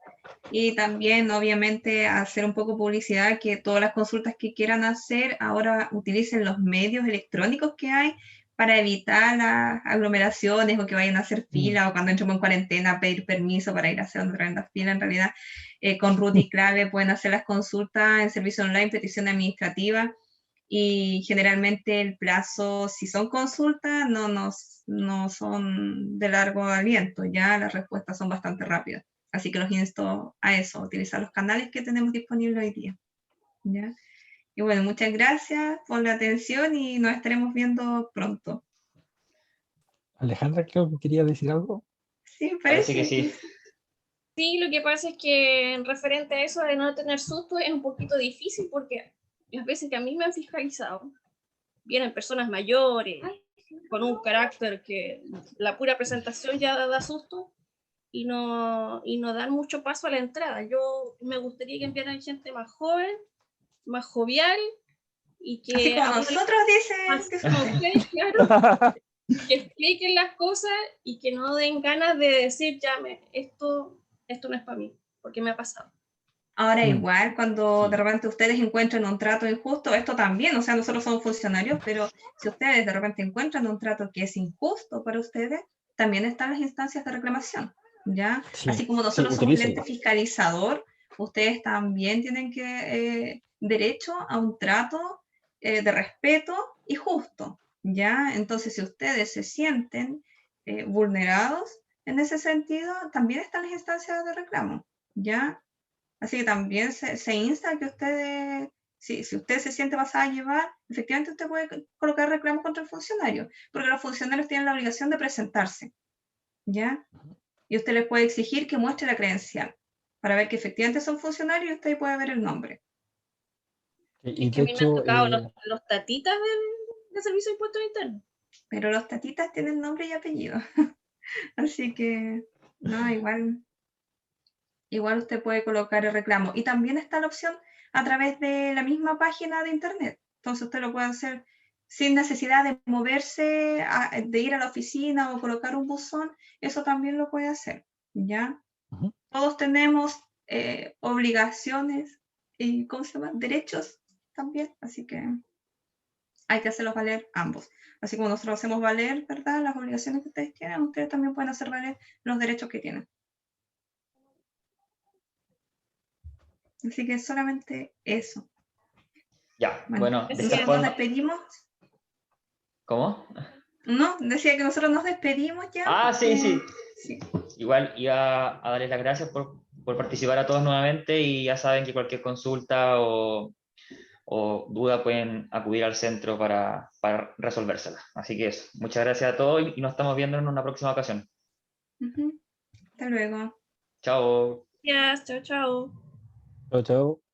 y también, obviamente, hacer un poco publicidad que todas las consultas que quieran hacer ahora utilicen los medios electrónicos que hay para evitar las aglomeraciones o que vayan a hacer fila o cuando entremos en cuarentena pedir permiso para ir a hacer una tremenda fila. En realidad, con root y clave pueden hacer las consultas en servicio online, petición administrativa. Y generalmente el plazo, si son consultas, no son de largo aliento, ya las respuestas son bastante rápidas. Así que los insto a eso, a utilizar los canales que tenemos disponibles hoy día. ¿Ya? Y bueno, muchas gracias por la atención y nos estaremos viendo pronto. Alejandra, creo que quería decir algo. Sí, Parece que sí. Sí, lo que pasa es que en referente a eso de no tener susto es un poquito difícil porque las veces que a mí me han fiscalizado, vienen personas mayores, con un carácter que la pura presentación ya da susto y no dan mucho paso a la entrada. Yo me gustaría que enviaran gente más joven, más jovial y que... Así como nosotros dicen. Como ustedes, claro, que expliquen las cosas y que no den ganas de decir, ya, esto no es para mí, porque me ha pasado. Ahora igual, cuando de repente ustedes encuentran un trato injusto, esto también, o sea, nosotros somos funcionarios, pero si ustedes de repente encuentran un trato que es injusto para ustedes, también están las instancias de reclamación, ¿ya? Sí, así como nosotros somos el ente fiscalizador, ustedes también tienen derecho a un trato de respeto y justo, ¿ya? Entonces, si ustedes se sienten vulnerados en ese sentido, también están las instancias de reclamo, ¿ya? Así que también se insta a que ustedes, si usted se siente pasada a llevar, efectivamente usted puede colocar reclamos contra el funcionario, porque los funcionarios tienen la obligación de presentarse, ¿ya? Y usted les puede exigir que muestre la credencial para ver que efectivamente son funcionarios y usted puede ver el nombre. Y que a mí me han tocado los tatitas del Servicio de Impuestos Internos. Pero los tatitas tienen nombre y apellido. Así que, no, igual usted puede colocar el reclamo. Y también está la opción a través de la misma página de internet. Entonces usted lo puede hacer sin necesidad de moverse, de ir a la oficina o colocar un buzón. Eso también lo puede hacer, ¿ya? Todos tenemos obligaciones y, ¿cómo se llama? Derechos también. Así que hay que hacerlos valer ambos. Así como nosotros hacemos valer, ¿verdad?, las obligaciones que ustedes tienen, ustedes también pueden hacer valer los derechos que tienen. Así que solamente eso. Ya, bueno, de esta nosotros forma... nos despedimos. ¿Cómo? No, decía que nosotros nos despedimos ya. Ah, porque... sí. Igual iba a darles las gracias por participar a todos nuevamente y ya saben que cualquier consulta o duda pueden acudir al centro para resolvérsela. Así que eso, muchas gracias a todos y nos estamos viendo en una próxima ocasión. Hasta luego. Chao. Gracias, chao, chao. Chao, chao.